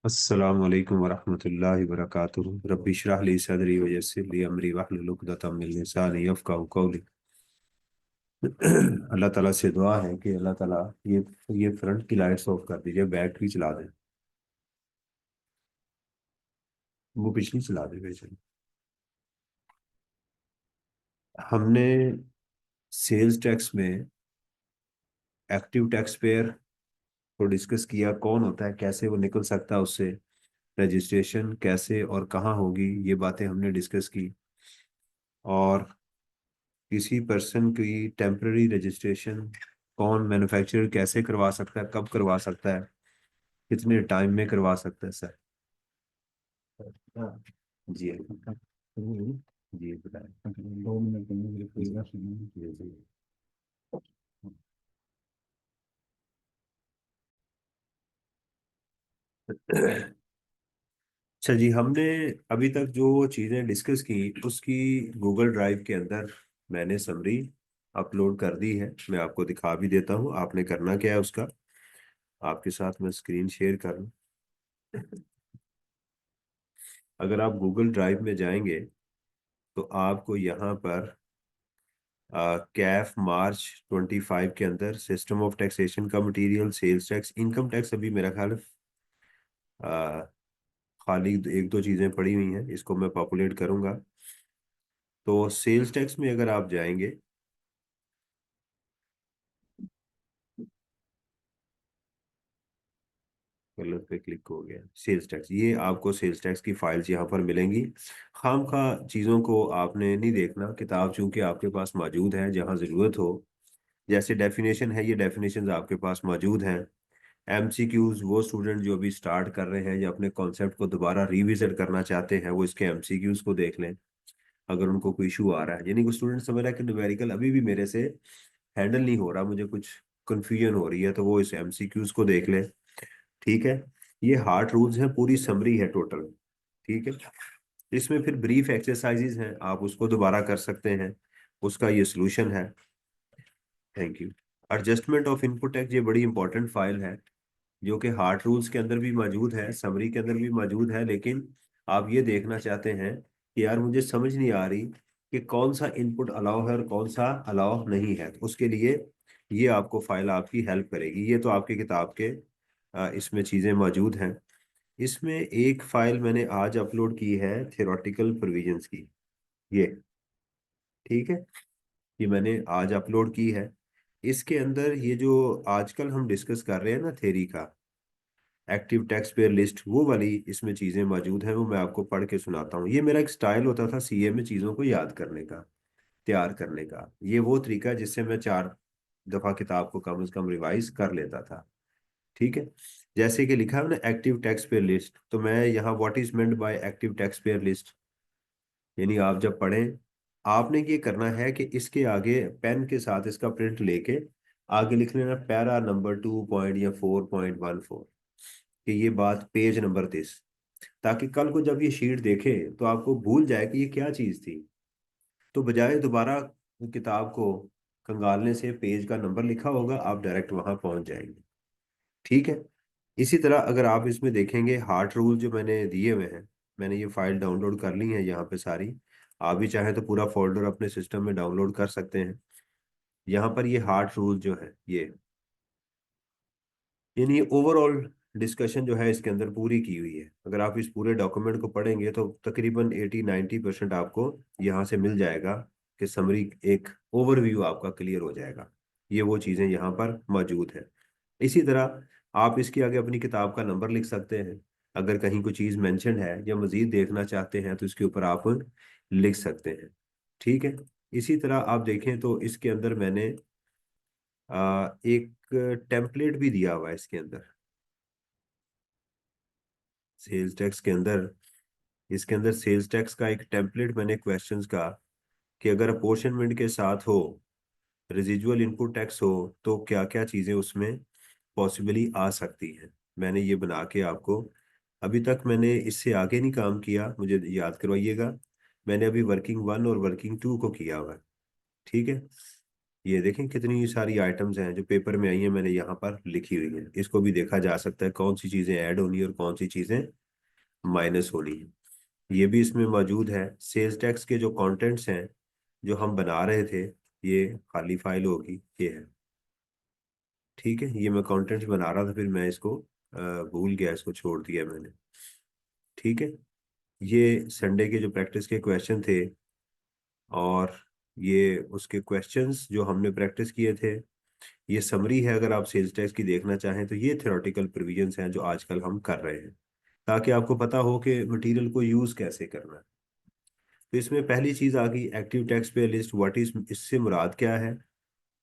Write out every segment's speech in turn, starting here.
अस्सलाम वालेकुम वरहमतुल्लाहि वबरकातुहू। रब्बि इश्रह ली सदरी व यस्सिर ली अमरी वहलुल उक़दतम मिन लिसानी यफ़क़हू क़ौली। अल्लाह ताला से दुआ है कि अल्लाह ताला ये फ्रंट की लाइट्स ऑफ कर दीजिए, बैक भी चला दें। वो पिछली चला दे बेशक। हमने सेल्स टैक्स में एक्टिव टैक्स पेयर को डिस्कस किया, कौन होता है, कैसे वो निकल सकता है उससे, रजिस्ट्रेशन कैसे और कहाँ होगी, ये बातें हमने डिस्कस की। और किसी पर्सन की टेम्पररी रजिस्ट्रेशन कौन मैन्युफैक्चरर कैसे करवा सकता है, कब करवा सकता है, कितने टाइम में करवा सकता है सर। हाँ, जी जी बताएं। 2 मिनट के लिए जी जी। अच्छा जी, हमने अभी तक जो चीज़ें डिस्कस की उसकी गूगल ड्राइव के अंदर मैंने समरी अपलोड कर दी है। मैं आपको दिखा भी देता हूँ, आपने करना क्या है उसका। आपके साथ मैं स्क्रीन शेयर कर लूँ। अगर आप गूगल ड्राइव में जाएंगे तो आपको यहाँ पर कैफ मार्च 25 के अंदर सिस्टम ऑफ टैक्सेशन का material, sales tax, income tax अभी मेरा ख्याल है खाली एक दो चीज़ें पड़ी हुई हैं, इसको मैं पॉपुलेट करूंगा। तो सेल्स टैक्स में अगर आप जाएंगे, कलर पे क्लिक हो गया, सेल्स टैक्स, ये आपको सेल्स टैक्स की फाइल्स यहाँ पर मिलेंगी। खाम खा चीज़ों को आपने नहीं देखना, किताब चूंकि आपके पास मौजूद है, जहाँ ज़रूरत हो, जैसे डेफिनेशन है, ये डेफिनेशंस आपके पास मौजूद हैं। एमसीक्यूज, वो स्टूडेंट जो अभी स्टार्ट कर रहे हैं या अपने कॉन्सेप्ट को दोबारा रिविजिट करना चाहते हैं, वो इसके एमसीक्यूज को देख लें। अगर उनको कोई इशू आ रहा है, यानी कोई स्टूडेंट समझ रहा है कि न्यूमेरिकल अभी भी मेरे से हैंडल नहीं हो रहा, मुझे कुछ कंफ्यूजन हो रही है, तो वो इस एमसीक्यूज को देख लें। ठीक है, ये हार्ड रूल्स हैं, पूरी समरी है टोटल। ठीक है, इसमें फिर ब्रीफ एक्सरसाइजेज हैं, आप उसको दोबारा कर सकते हैं, उसका ये सोल्यूशन है। Thank you. Adjustment of input tax, ये बड़ी इंपॉर्टेंट फाइल है, जो कि हार्ड रूल्स के अंदर भी मौजूद है, समरी के अंदर भी मौजूद है, लेकिन आप ये देखना चाहते हैं कि यार मुझे समझ नहीं आ रही कि कौन सा इनपुट अलाउ है और कौन सा अलाउ नहीं है, तो उसके लिए ये आपको फाइल आपकी हेल्प करेगी। ये तो आपकी किताब के इसमें चीज़ें मौजूद हैं। इसमें एक फाइल मैंने आज अपलोड की है थियोरेटिकल प्रोविजंस की, ये ठीक है, ये मैंने आज अपलोड की है। इसके अंदर ये जो आजकल हम डिस्कस कर रहे हैं ना थ्योरी का, एक्टिव टैक्स पेयर लिस्ट, वो वाली इसमें चीज़ें मौजूद हैं, वो मैं आपको पढ़ के सुनाता हूँ। ये मेरा एक स्टाइल होता था सीए में चीज़ों को याद करने का, तैयार करने का। ये वो तरीका है जिससे मैं 4 दफ़ा किताब को कम से कम रिवाइज कर लेता था। ठीक है, जैसे कि लिखा है ना एक्टिव टैक्स पेयर लिस्ट, तो मैं यहाँ what is meant by active tax payer list, यानी आप जब पढ़ें, आपने ये करना है कि इसके आगे पेन के साथ इसका प्रिंट लेके आगे लिख लेना पैरा नंबर 2 पॉइंट या 4.14, कि ये बात पेज नंबर 30, ताकि कल को जब ये शीट देखे तो आपको भूल जाए कि ये क्या चीज थी। तो बजाय दोबारा किताब को खंगालने से, पेज का नंबर लिखा होगा, आप डायरेक्ट वहां पहुंच जाएंगे। ठीक है, इसी तरह अगर आप इसमें देखेंगे हार्ट रूल जो मैंने दिए हुए हैं, मैंने ये फाइल डाउनलोड कर ली है यहाँ पे सारी। आप भी चाहें तो पूरा फोल्डर अपने सिस्टम में डाउनलोड कर सकते हैं। यहाँ पर ये हार्ट रूल जो है, ये यानी ओवरऑल डिस्कशन जो है इसके अंदर पूरी की हुई है। अगर आप इस पूरे डॉक्यूमेंट को पढ़ेंगे तो तकरीबन 80-90% आपको यहाँ से मिल जाएगा, कि समरी, एक ओवरव्यू आपका क्लियर हो जाएगा। ये वो चीज़ें यहाँ पर मौजूद है। इसी तरह आप इसके आगे अपनी किताब का नंबर लिख सकते हैं। अगर कहीं कोई चीज़ मेंशन है या मज़ीद देखना चाहते हैं तो इसके ऊपर आप लिख सकते हैं। ठीक है, इसी तरह आप देखें तो इसके अंदर मैंने एक टेम्पलेट भी दिया हुआ है इसके अंदर, सेल्स टैक्स के अंदर। इसके अंदर सेल्स टैक्स का एक टेम्पलेट मैंने क्वेश्चंस का, कि अगर अपोर्शनमेंट के साथ हो, रेजिजुअल इनपुट टैक्स हो, तो क्या क्या चीज़ें उसमें पॉसिबली आ सकती हैं, मैंने ये बना के आपको, अभी तक मैंने इससे आगे नहीं काम किया, मुझे याद करवाइएगा। मैंने अभी वर्किंग 1 और वर्किंग 2 को किया हुआ है। ठीक है, ये देखें कितनी सारी आइटम्स हैं जो पेपर में आई हैं, मैंने यहाँ पर लिखी हुई है। इसको भी देखा जा सकता है कौन सी चीजें ऐड होनी है और कौन सी चीजें माइनस होनी है। ये भी इसमें मौजूद है। सेल्स टैक्स के जो कंटेंट्स हैं जो हम बना रहे थे, ये खाली फाइल होगी, ये है। ठीक है, ये मैं कंटेंट्स बना रहा था, फिर मैं इसको भूल गया, इसको छोड़ दिया मैंने। ठीक है, ये संडे के जो प्रैक्टिस के क्वेश्चन थे, और ये उसके क्वेश्चंस जो हमने प्रैक्टिस किए थे। ये समरी है, अगर आप सेल्स टैक्स की देखना चाहें तो। ये थ्योरेटिकल प्रोविजंस हैं जो आजकल हम कर रहे हैं, ताकि आपको पता हो कि मटेरियल को यूज कैसे करना है। तो इसमें पहली चीज आ गई एक्टिव टैक्स पे लिस्ट। व्हाट इज, इससे मुराद क्या है,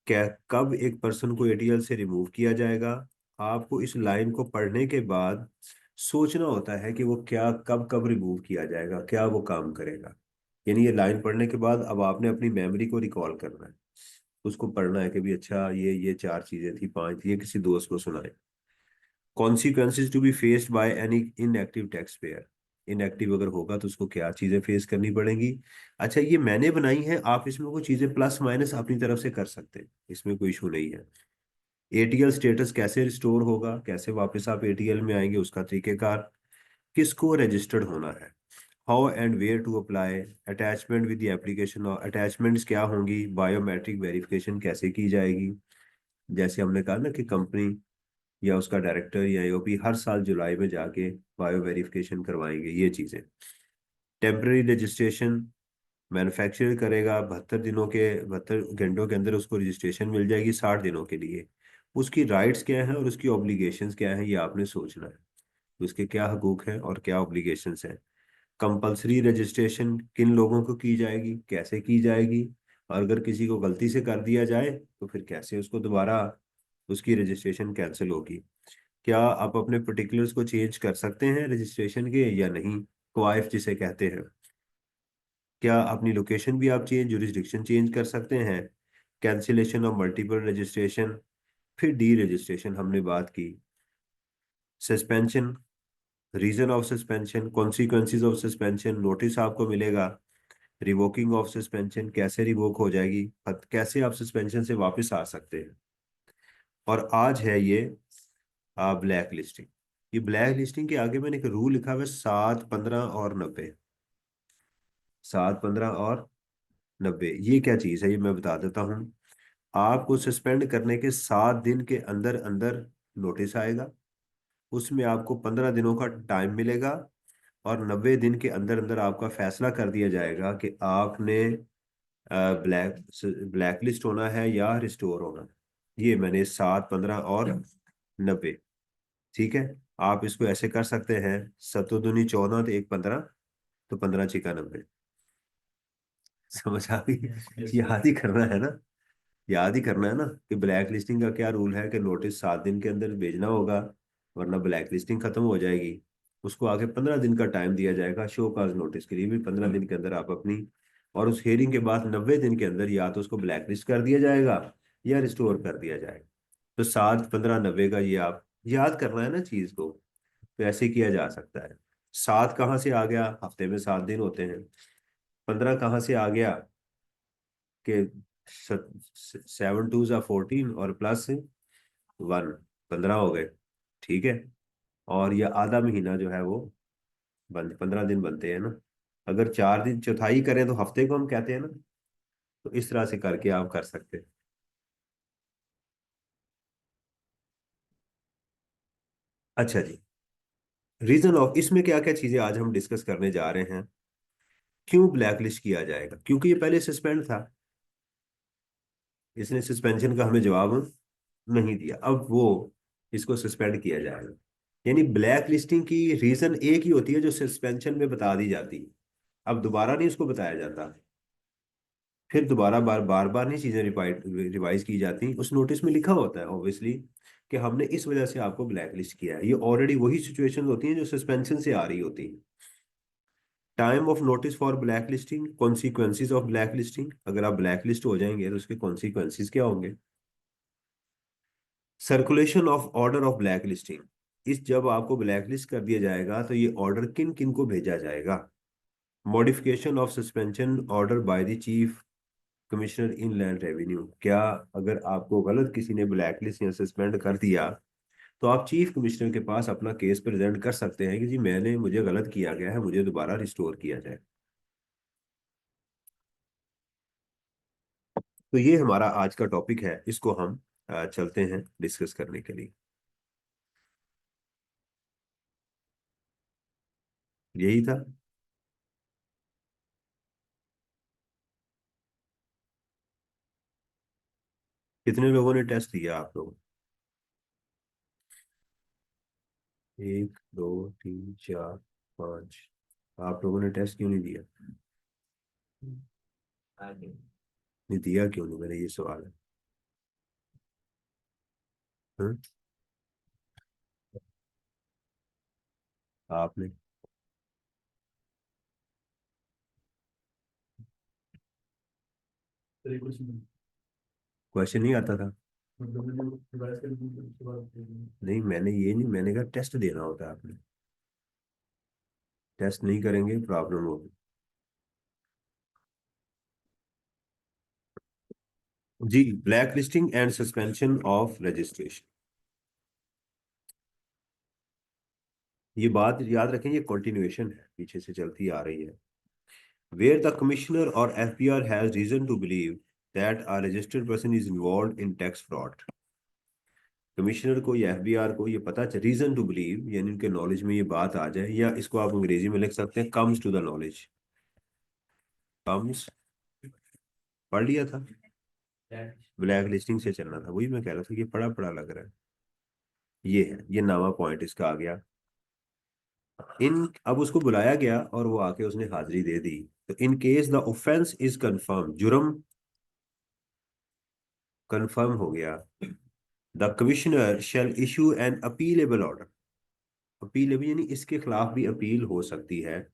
क्या कब एक पर्सन को एटीएल से रिमूव किया जाएगा। आपको इस लाइन को पढ़ने के बाद सोचना होता है कि वो क्या, कब कब रिमूव किया जाएगा, क्या वो काम करेगा। यानी ये लाइन पढ़ने के बाद अब आपने अपनी मेमोरी को रिकॉल करना है, उसको पढ़ना है कि भी अच्छा ये चार चीजें थी, पांच थी, ये किसी दोस्त को सुनाए। Consequences to be faced by any inactive tax payer. Inactive अगर होगा तो उसको क्या चीजें फेस करनी पड़ेंगी। अच्छा, ये मैंने बनाई है, आप इसमें कोई चीजें प्लस माइनस अपनी तरफ से कर सकते हैं, इसमें कोई इशू नहीं है। एटीएल स्टेटस कैसे रिस्टोर होगा, कैसे वापस आप एटीएल में आएंगे, उसका तरीकेकार। किसको रजिस्टर्ड होना है, how and where to apply attachment with the application. और अटैचमेंट्स क्या होंगी, बायोमेट्रिक वेरिफिकेशन कैसे की जाएगी। जैसे हमने कहा ना कि कंपनी या उसका डायरेक्टर या एओपी हर साल जुलाई में जाके बायो वेरिफिकेशन करवाएंगे, ये चीज़ें। टेम्पररी रजिस्ट्रेशन, मैन्युफैक्चरर करेगा 72 दिनों के, 72 घंटों के अंदर उसको रजिस्ट्रेशन मिल जाएगी 60 दिनों के लिए। उसकी राइट्स क्या है और उसकी ऑब्लिगेशंस क्या है, ये आपने सोचना है। उसके क्या हकूक हैं और क्या ऑब्लिगेशंस हैं। कंपलसरी रजिस्ट्रेशन किन लोगों को की जाएगी, कैसे की जाएगी, और अगर किसी को गलती से कर दिया जाए तो फिर कैसे उसको दोबारा उसकी रजिस्ट्रेशन कैंसिल होगी। क्या आप अपने पर्टिकुलर्स को चेंज कर सकते हैं रजिस्ट्रेशन के या नहीं, क्वाइफ जिसे कहते हैं। क्या अपनी लोकेशन भी आप चेंज, जुरिस्डिक्शन चेंज कर सकते हैं। Cancellation of multiple registration. फिर डी रजिस्ट्रेशन हमने बात की। Suspension, reason of suspension, consequences of suspension, notice आपको मिलेगा। रिवोकिंग ऑफ सस्पेंशन, कैसे रिवोक हो जाएगी, कैसे आप सस्पेंशन से वापस आ सकते हैं। और आज है ये ब्लैक लिस्टिंग। ये ब्लैक लिस्टिंग के आगे मैंने एक रूल लिखा हुआ है, 7, 15 और 90। 7, 15 और 90, ये क्या चीज़ है ये मैं बता देता हूँ। आपको सस्पेंड करने के 7 दिन के अंदर अंदर नोटिस आएगा, उसमें आपको 15 दिनों का टाइम मिलेगा, और 90 दिन के अंदर अंदर आपका फैसला कर दिया जाएगा कि आपने ब्लैक ब्लैक लिस्ट होना है या रिस्टोर होना है। ये मैंने 7, 15 और 90। ठीक है, आप इसको ऐसे कर सकते हैं, 7 दूनी 14 तो 1 15, तो 15 6 90। समझ आ गई। याद ही करना है ना, याद ही करना है ना कि ब्लैक लिस्टिंग का क्या रूल है, कि नोटिस 7 दिन के अंदर भेजना होगा, वरना ब्लैक लिस्टिंग खत्म हो जाएगी। उसको आगे 15 दिन का टाइम दिया जाएगा शो काज नोटिस के लिए भी, 15 दिन के अंदर आप अपनी, और उस हेयरिंग के बाद 90 दिन के अंदर या तो उसको ब्लैक लिस्ट कर दिया जाएगा या रिस्टोर कर दिया जाएगा। तो 7, 15, 90 का ये आप याद करना है ना चीज को। तो ऐसे किया जा सकता है। 7 कहाँ से आ गया, हफ्ते में 7 दिन होते हैं। 15 कहाँ से आ गया कि 7 2 14 और +1, 15 हो गए। ठीक है, और ये आधा महीना जो है वो 15 दिन बनते हैं ना। अगर 4 दिन चौथाई करें तो हफ्ते को हम कहते हैं ना। तो इस तरह से करके आप कर सकते हैं। अच्छा जी, रीजन ऑफ, इसमें क्या क्या चीजें आज हम डिस्कस करने जा रहे हैं। क्यों ब्लैक लिस्ट किया जाएगा, क्योंकि ये पहले सस्पेंड था, इसने सस्पेंशन का हमें जवाब नहीं दिया, अब वो इसको सस्पेंड किया जाएगा। यानी ब्लैक लिस्टिंग की रीजन एक ही होती है जो सस्पेंशन में बता दी जाती है, अब दोबारा नहीं उसको बताया जाता। फिर दोबारा बार बार नहीं चीजें रिवाइज की जाती, उस नोटिस में लिखा होता है ऑब्वियसली कि हमने इस वजह से आपको ब्लैक लिस्ट किया है। ये ऑलरेडी वही सिचुएशन होती हैं जो सस्पेंशन से आ रही होती है। Time of notice for black listing, consequences of black listing, अगर आप ब्लैक लिस्ट हो जाएंगे तो उसके कॉन्सिक्वेंसेज क्या होंगे। Circulation of order of black listing, इस जब आपको ब्लैक लिस्ट कर दिया जाएगा तो ये ऑर्डर किन किन को भेजा जाएगा। Modification of suspension order by the chief commissioner inland revenue, क्या अगर आपको गलत किसी ने ब्लैक लिस्ट या सस्पेंड कर दिया तो आप चीफ कमिश्नर के पास अपना केस प्रेजेंट कर सकते हैं कि जी मैंने मुझे गलत किया गया है, मुझे दोबारा रिस्टोर किया जाए। तो ये हमारा आज का टॉपिक है, इसको हम चलते हैं डिस्कस करने के लिए। यही था। कितने लोगों ने टेस्ट दिया आप लोग? एक, दो, तीन, चार, पाँच। आप लोगों ने टेस्ट क्यों नहीं दिया? नहीं दिया क्यों नहीं, मेरा ये सवाल है। हाँ? आपने क्वेश्चन नहीं आता था? नहीं मैंने ये नहीं, मैंने कहा टेस्ट देना होता है आपने। टेस्ट नहीं करेंगे प्रॉब्लम होगी। जी, black listing and suspension of registration. ये बात याद रखें, ये कंटिन्यूएशन है, पीछे से चलती आ रही है। वेयर द कमिश्नर और FBR has reason to believe that a registered person is involved in tax fraud. Commissioner को या एफबीआर को ये पता चल, रीजन टू बिलीव यानी उनके नॉलेज में ये बात आ जाए, या इसको आप अंग्रेजी में लिख सकते हैं comes to the knowledge. Comes, पढ़ लिया था। ब्लैक लिस्टिंग से चलना था, वही मैं कह रहा था कि पढ़ा पढ़ा लग रहा है। ये है, ये नामा पॉइंट इसका आ गया। इन अब उसको बुलाया गया और वो आके उसने हाजिरी दे दी। तो in case the offence is confirm, जुर्म कंफर्म हो गया, the commissioner shall issue an appealable order. Appealable यानी इसके खिलाफ भी अपील हो सकती है।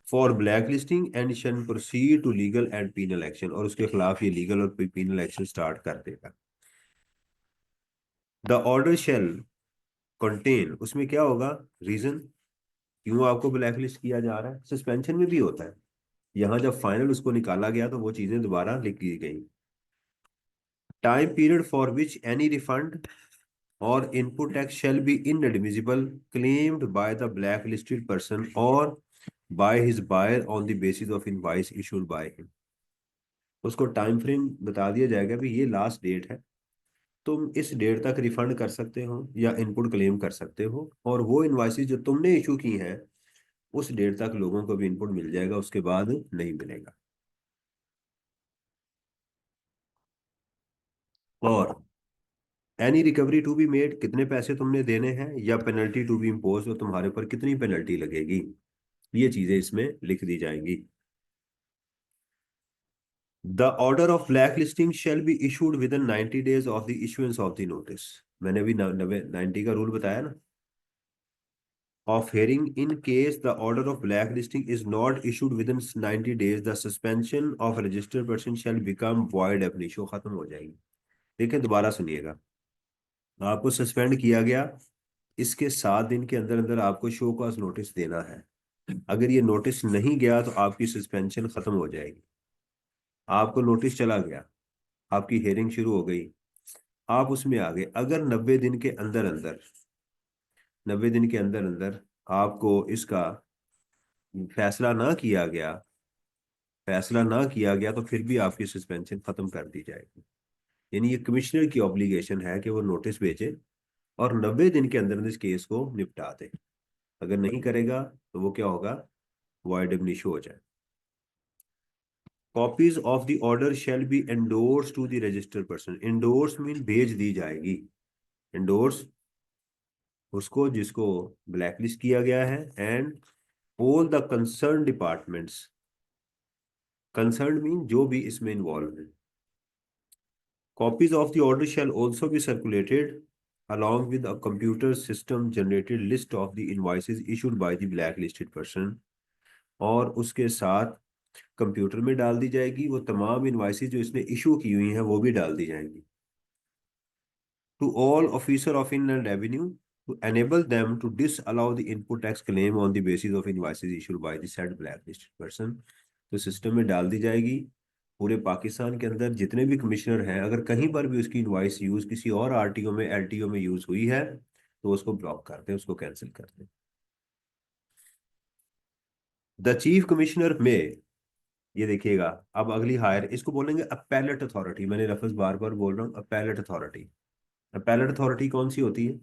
For black listing and shall proceed to legal and penal action, और उसके खिलाफ ये लीगल और पीनल एक्शन स्टार्ट कर देगा। द ऑर्डर शैल कंटेन, उसमें क्या होगा, रीजन क्यों आपको ब्लैक लिस्ट किया जा रहा है। सस्पेंशन में भी होता है, यहाँ जब फाइनल उसको निकाला गया तो वो चीजें दोबारा लिख दी गई। Time period for which any refund और input tax shall be inadmissible claimed by the blacklisted person or by his buyer on the basis of invoice issued by him। उसको टाइम फ्रेम बता दिया जाएगा भी ये लास्ट डेट है, तुम इस डेट तक रिफंड कर सकते हो या इनपुट क्लेम कर सकते हो, और वो इनवाइसेस जो तुमने इशू की हैं उस डेट तक लोगों को भी इनपुट मिल जाएगा, उसके बाद नहीं मिलेगा। और any recovery to be made, कितने पैसे तुमने देने हैं, या पेनल्टी टू बी इम्पोज, तो तुम्हारे ऊपर कितनी पेनल्टी लगेगी, ये चीजें इसमें लिख दी जाएंगी। The order of black listing shall be issued with in 90 days of the issuance of the notice. मैंने अभी 90 का रूल बताया ना। Of hearing, in case the order of black listing is not issued with in 90 days the suspension of registered person shall become void एब initio, खत्म हो जाएगी। देखिए दोबारा सुनिएगा, आपको सस्पेंड किया गया, इसके 7 दिन के अंदर अंदर आपको शो कॉज नोटिस देना है। अगर ये नोटिस नहीं गया तो आपकी सस्पेंशन खत्म हो जाएगी। आपको नोटिस चला गया, आपकी हेयरिंग शुरू हो गई, आप उसमें आ गए, अगर 90 दिन के अंदर अंदर, 90 दिन के अंदर अंदर आपको इसका फैसला ना किया गया, फैसला ना किया गया तो फिर भी आपकी सस्पेंशन खत्म कर दी जाएगी। यानी ये कमिश्नर की ऑब्लिगेशन है कि वो नोटिस भेजे और 90 दिन के अंदर इस केस को निपटा दे। अगर नहीं करेगा तो वो क्या होगा, वॉइड एब इनिशियो हो जाए। Copies of the order shall be endorse to the registered person. Endorse mean भेज दी जाएगी। एंडोर्स उसको जिसको ब्लैकलिस्ट किया गया है, and all the concern departments, concern mean जो भी इसमें इन्वॉल्व है। Copies of the order shall also be circulated along with a computer system generated list of the invoices issued by the blacklisted person, और उसके साथ computer में डाल दी जाएगी वो तमाम इनवाइसेस जो इसने इशू की हुई हैं, वो भी डाल दी जाएंगी। To all officer of inland revenue to enable them to disallow the input tax claim on the basis of invoices issued by the said blacklisted person। तो सिस्टम में डाल दी जाएगी, पूरे पाकिस्तान के अंदर जितने भी कमिश्नर हैं, अगर कहीं पर भी उसकी इनवॉइस यूज किसी और आरटीओ में, एलटीओ में यूज हुई है, तो उसको ब्लॉक कर दें, उसको कैंसिल कर दें। द चीफ कमिश्नर में, ये देखिएगा, अब अगली हायर इसको बोलेंगे अपैलेट अथॉरिटी। मैंने लफ्ज बार बार बोल रहा हूँ, अपैलेट अथॉरिटी। अपैलेट अथॉरिटी कौन सी होती है?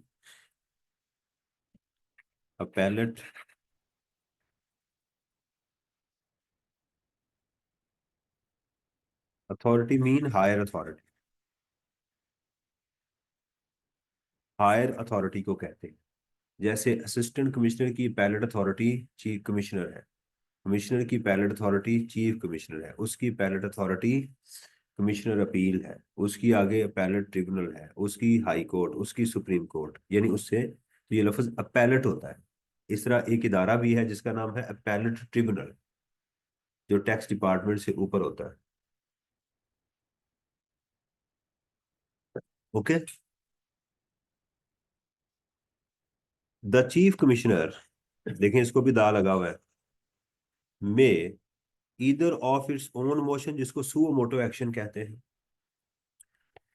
Appellate authority mean higher authority. Higher authority को कहते हैं। जैसे असिस्टेंट कमिश्नर की पैलेट अथॉरिटी चीफ कमिश्नर है, कमिश्नर की पैलेट अथॉरिटी चीफ कमिश्नर है, उसकी पैलेट अथॉरिटी कमिश्नर अपील है, उसकी आगे पैलेट ट्रिब्यूनल है, उसकी हाई कोर्ट, उसकी सुप्रीम कोर्ट, यानी उससे तो ये लफ्ज अपैलेट होता है। इस तरह एक इदारा भी है जिसका नाम है अपैलेट ट्रिब्यूनल, जो टैक्स डिपार्टमेंट से ऊपर होता है। ओके। द चीफ कमिश्नर, देखें इसको भी दा लगा हुआ है, में either of its own motion, जिसको सुओ मोटो एक्शन कहते हैं,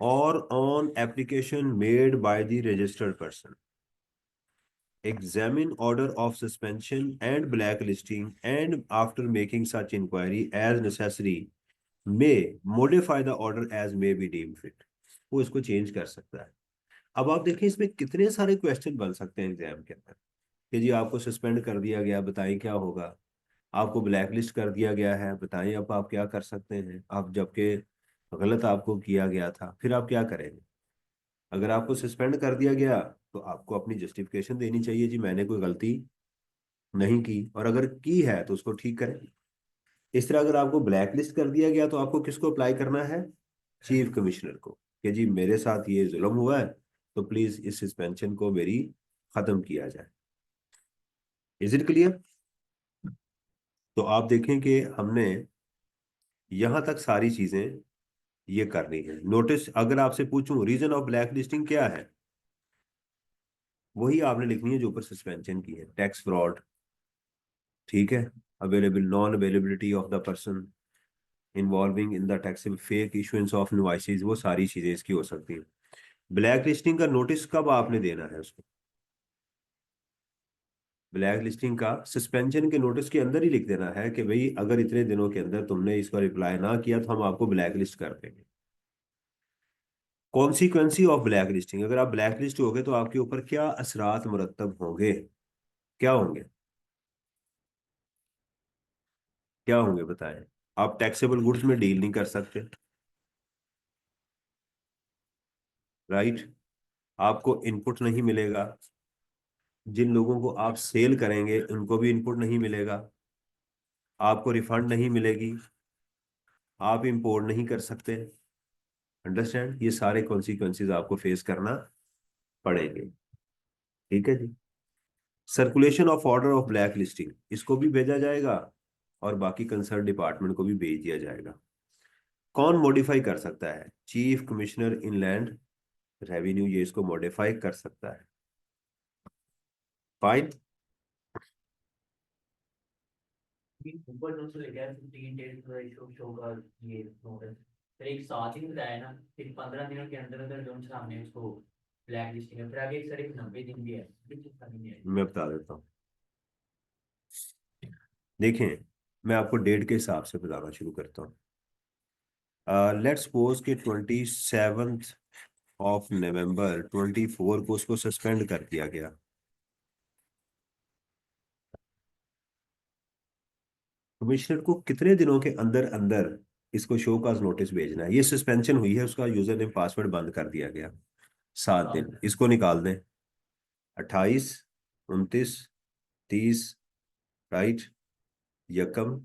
और on application made by the registered person, examine order of suspension and blacklisting, and after making such inquiry as necessary may modify the order as may be deemed fit। वो इसको change कर सकता है। अब आप देखें इसमें कितने सारे क्वेश्चन बन सकते हैं एग्जाम के अंदर, कि जी आपको सस्पेंड कर दिया गया, बताएं क्या होगा। आपको ब्लैक लिस्ट कर दिया गया है, बताएं अब आप क्या कर सकते हैं। आप जबकि गलत आपको किया गया था, फिर आप क्या करेंगे? अगर आपको सस्पेंड कर दिया गया, तो आपको अपनी जस्टिफिकेशन देनी चाहिए, जी मैंने कोई गलती नहीं की, और अगर की है तो उसको ठीक करें। इस तरह अगर आपको ब्लैक लिस्ट कर दिया गया, तो आपको किसको अप्लाई करना है? चीफ कमिश्नर को, कि जी मेरे साथ ये जुल्म हुआ है, तो प्लीज इस सस्पेंशन को मेरी खत्म किया जाए। Is it clear? तो आप देखें कि हमने यहां तक सारी चीजें ये करनी है। नोटिस अगर आपसे पूछूं रीजन ऑफ ब्लैक लिस्टिंग क्या है, वही आपने लिखनी है जो ऊपर सस्पेंशन की है। टैक्स फ्रॉड, ठीक है, available non availability of the person involving in the taxable fake issuance of invoices, वो सारी चीजें इसकी हो सकती हैं। ब्लैक लिस्टिंग का नोटिस कब आपने देना है उसको? ब्लैक लिस्टिंग का सस्पेंशन के नोटिस के अंदर ही लिख देना है कि भाई अगर इतने दिनों के अंदर तुमने इसका रिप्लाई ना किया, तो हम आपको ब्लैक लिस्ट कर देंगे। कॉन्सिक्वेंसी ऑफ ब्लैक लिस्टिंग, अगर आप ब्लैक लिस्ट हो गए तो आपके ऊपर क्या असरात मुरतब होंगे? क्या होंगे? क्या होंगे बताएं। आप टैक्सेबल गुड्स में डील नहीं कर सकते, राइट? आपको इनपुट नहीं मिलेगा, जिन लोगों को आप सेल करेंगे उनको भी इनपुट नहीं मिलेगा, आपको रिफंड नहीं मिलेगी, आप इंपोर्ट नहीं कर सकते। अंडरस्टैंड? ये सारे कॉन्सिक्वेंसेज आपको फेस करना पड़ेंगे। ठीक है जी। Circulation of order of black listing, इसको भी भेजा जाएगा, और बाकी कंसर्न डिपार्टमेंट को भी भेज दिया जाएगा। कौन मॉडिफाई कर सकता है? चीफ कमिश्नर इनलैंड रेवेन्यू, ये इसको मॉडिफाई कर सकता है। फाइन। ऊपर नोट से लेके आया 15 डेज का इशू शो का ये नोटिस, फिर एक 7 दिन बताया ना, फिर 15 दिनों के अंदर अंदर जो सामने उसको ब्लैक लिस्टिंग है, फिर आगे एक सर एक 90 दिन भी है, फिर कितना दिन है। मैं बता देता हूँ, देखें, मैं आपको डेट के हिसाब से बताना शुरू करता हूँ। लेट्स सपोज कि 27 ऑफ नवंबर 24 को उसको सस्पेंड कर दिया गया। कमिश्नर को कितने दिनों के अंदर अंदर इसको शो काज नोटिस भेजना है? ये सस्पेंशन हुई है, उसका यूजर नेम पासवर्ड बंद कर दिया गया, 7 दिन, इसको निकाल दें। 28, 29, 30, राइट, यकम,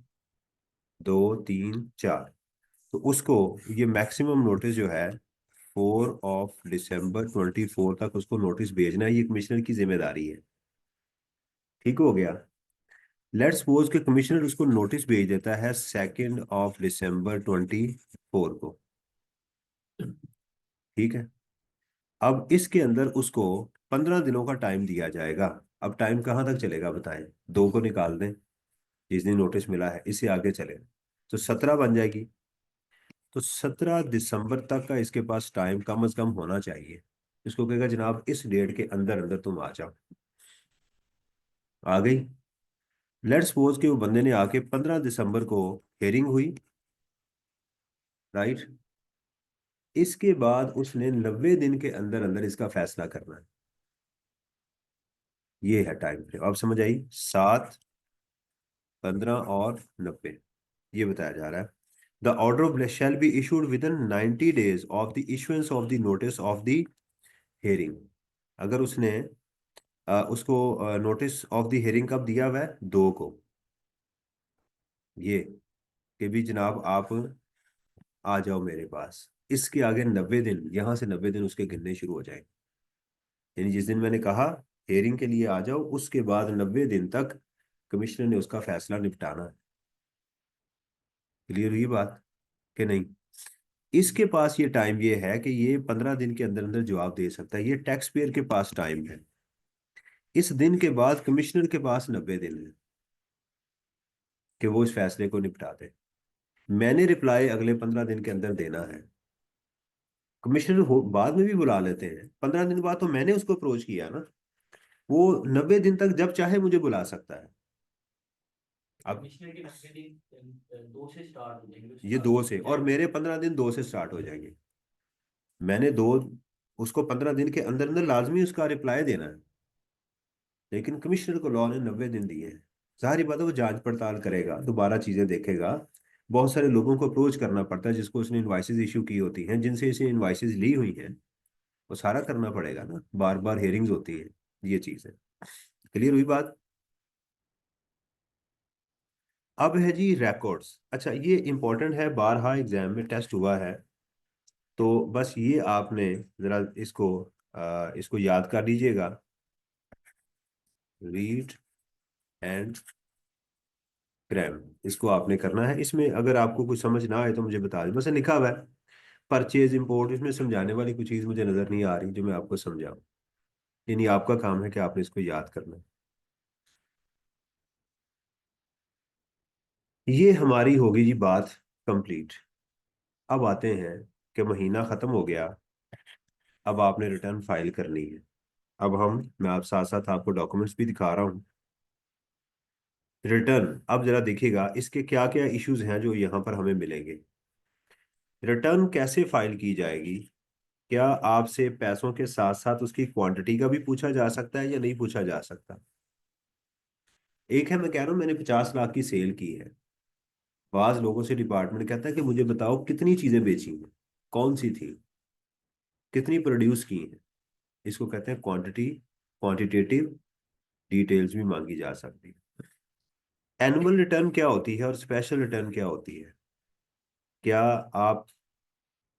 2, 3, 4, तो उसको ये मैक्सिमम नोटिस जो है 4 ऑफ दिसंबर 24 तक उसको नोटिस भेजना है। ये कमिश्नर की जिम्मेदारी है। ठीक हो गया? लेट्स सपोज के कमिश्नर उसको नोटिस भेज देता है 2 दिसंबर 24 को। ठीक है। अब इसके अंदर उसको 15 दिनों का टाइम दिया जाएगा। अब टाइम कहाँ तक चलेगा बताएं? 2 को निकाल दें, जिस दिन नोटिस मिला है, इससे आगे चले तो 17 बन जाएगी। तो 17 दिसंबर तक का इसके पास टाइम कम से कम होना चाहिए। इसको कहेगा जनाब इस डेट के अंदर अंदर तुम आ जाओ। आ गई। लेट्स सपोज कि वो बंदे ने आके 15 दिसंबर को हेयरिंग हुई, राइट। इसके बाद उसने 90 दिन के अंदर अंदर इसका फैसला करना है। ये है टाइम फ्रेम, अब समझ आई। 7, 15 और 90, ये बताया जा रहा है। The order of shall be issued with in 90 days of the issuance of the notice of the hearing. अगर उसने उसको नोटिस ऑफ द हेयरिंग कब दिया हुआ है, 2 को, ये कि भी जनाब आप आ जाओ मेरे पास, इसके आगे 90 दिन, यहां से 90 दिन उसके गिनने शुरू हो जाएंगे। यानी जिस दिन मैंने कहा हेयरिंग के लिए आ जाओ, उसके बाद 90 दिन तक कमिश्नर ने उसका फैसला निपटाना है। क्लियर हुई बात कि नहीं? इसके पास ये टाइम ये है कि ये 15 दिन के अंदर अंदर जवाब दे सकता है। ये टैक्स पेयर के पास टाइम है। इस दिन के बाद कमिश्नर के पास 90 दिन है कि वो इस फैसले को निपटा दे। मैंने रिप्लाई अगले 15 दिन के अंदर देना है। कमिश्नर बाद में भी बुला लेते हैं, 15 दिन बाद तो मैंने उसको अप्रोच किया ना। वो 90 दिन तक जब चाहे मुझे बुला सकता है। अब कमिश्नर के 90 दिन 2 से स्टार्ट हो जाएंगे, उसके ये बाद 2 तो से, और जज। मेरे 15 दिन 2 से स्टार्ट हो जाएंगे। मैंने 2, उसको 15 दिन के अंदर अंदर लाजमी उसका रिप्लाई देना है। लेकिन कमिश्नर को लॉ ने 90 दिन दिए हैं। जाहिर बात है वो जांच पड़ताल करेगा, दोबारा चीजें देखेगा। बहुत सारे लोगों को अप्रोच करना पड़ता है जिसको उसने इनवाइसेज इशू की होती हैं, जिनसे इसने इनवाइसेज ली हुई हैं। वो सारा करना पड़ेगा ना, बार बार हेयरिंग्स होती है। ये चीज है। क्लियर हुई बात? अब है जी रिकॉर्ड्स। अच्छा, ये इंपॉर्टेंट है, बारहा एग्जाम में टेस्ट हुआ है। तो बस ये आपने जरा इसको याद कर लीजिएगा। रीड एंड क्रैम, इसको आपने करना है। इसमें अगर आपको कुछ समझ ना आए तो मुझे बता दें। बस लिखा हुआ है परचेज इंपोर्ट, इसमें समझाने वाली कोई चीज़ मुझे नज़र नहीं आ रही जो मैं आपको समझाऊं। यानी आपका काम है कि आपने इसको याद करना है। ये हमारी होगी जी बात कंप्लीट। अब आते हैं कि महीना ख़त्म हो गया, अब आपने रिटर्न फाइल करनी है। अब मैं आप साथ साथ आपको डॉक्यूमेंट्स भी दिखा रहा हूँ। रिटर्न, अब जरा देखिएगा इसके क्या क्या इश्यूज हैं जो यहाँ पर हमें मिलेंगे। रिटर्न कैसे फाइल की जाएगी? क्या आपसे पैसों के साथ साथ उसकी क्वांटिटी का भी पूछा जा सकता है या नहीं पूछा जा सकता? एक है, मैं कह रहा हूँ मैंने 50 लाख की सेल की है। बाज लोगों से डिपार्टमेंट कहता है कि मुझे बताओ कितनी चीजें बेची हैं, कौन सी थी, कितनी प्रोड्यूस की हैं। इसको कहते हैं क्वांटिटी। क्वांटिटेटिव डिटेल्स भी मांगी जा सकती है। एनुअल रिटर्न क्या होती है और स्पेशल रिटर्न क्या होती है? क्या आप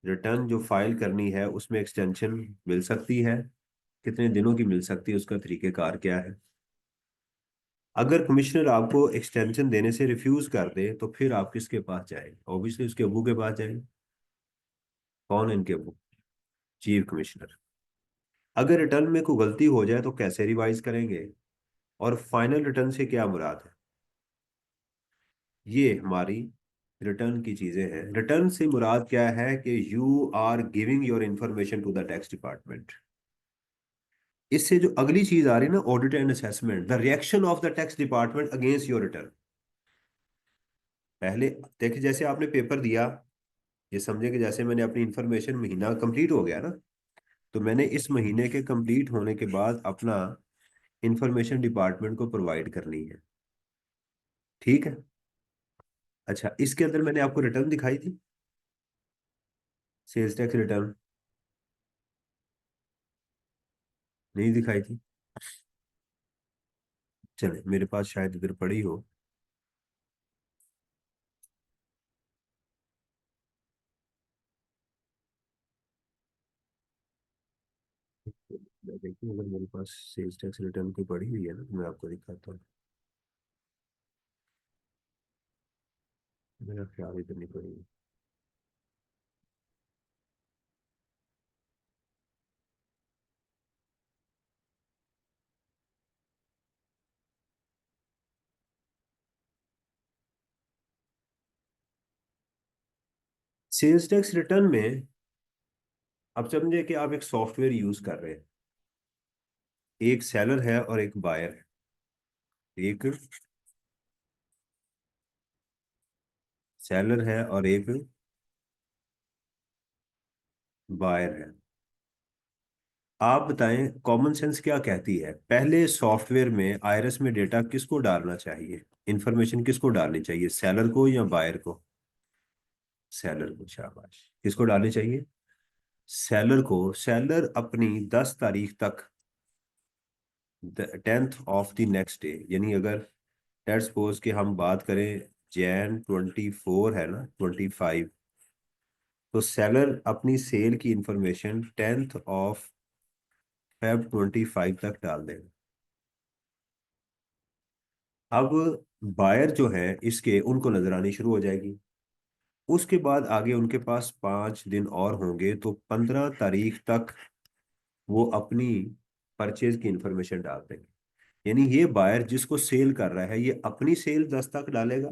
रिटर्न जो फाइल करनी है उसमें एक्सटेंशन मिल सकती है? कितने दिनों की मिल सकती है, उसका तरीकेकार क्या है? अगर कमिश्नर आपको एक्सटेंशन देने से रिफ्यूज कर दे तो फिर आप किसके पास जाएंगे? ऑब्वियसली उसके अबू के पास जाएंगे। कौन है इनके अबू? Chief commissioner. अगर रिटर्न में कोई गलती हो जाए तो कैसे रिवाइज करेंगे? और फाइनल रिटर्न से क्या मुराद है? ये हमारी रिटर्न की चीजें हैं। रिटर्न से मुराद क्या है कि you are giving your information to the tax department. इससे जो अगली चीज आ रही है ना, audit and assessment, the reaction of the tax department against your return. पहले देखिए, जैसे आपने पेपर दिया, ये समझे कि जैसे मैंने अपनी इंफॉर्मेशन, महीना कंप्लीट हो गया ना, तो मैंने इस महीने के कंप्लीट होने के बाद अपना इंफॉर्मेशन डिपार्टमेंट को प्रोवाइड करनी है। ठीक है। अच्छा, इसके अंदर मैंने आपको रिटर्न दिखाई थी, सेल्स टैक्स रिटर्न नहीं दिखाई थी? चले, मेरे पास शायद इधर पड़ी हो। मैं देखूं, अगर मेरे पास सेल्स टैक्स रिटर्न की पड़ी हुई है ना तो मैं आपको दिखाता हूँ। मेरा ख्याल इधर नहीं पड़ी। सेल्स टैक्स रिटर्न में अब समझे कि आप एक सॉफ्टवेयर यूज कर रहे हैं, एक सेलर है और एक बायर है। एक सेलर है और एक बायर है। आप बताएं कॉमन सेंस क्या कहती है, पहले सॉफ्टवेयर में आयरस में डेटा किसको डालना चाहिए, इंफॉर्मेशन किसको डालनी चाहिए, सेलर को या बायर को? सेलर को, शाबाश। किसको डालनी चाहिए? सेलर को। सेलर अपनी 10 तारीख तक, 10th of the next day, यानी अगर लेट्स सपोज कि हम बात करें जैन 24 है ना, 25, तो सेलर अपनी सेल की इंफॉर्मेशन 10th ऑफ Feb 25 तक डाल देगा। अब बायर जो है इसके, उनको नजर आनी शुरू हो जाएगी। उसके बाद आगे उनके पास 5 दिन और होंगे, तो 15 तारीख तक वो अपनी परचेज की इंफॉर्मेशन डाल देंगे। यानी ये बायर जिसको सेल कर रहा है ये अपनी सेल 10 तक डालेगा,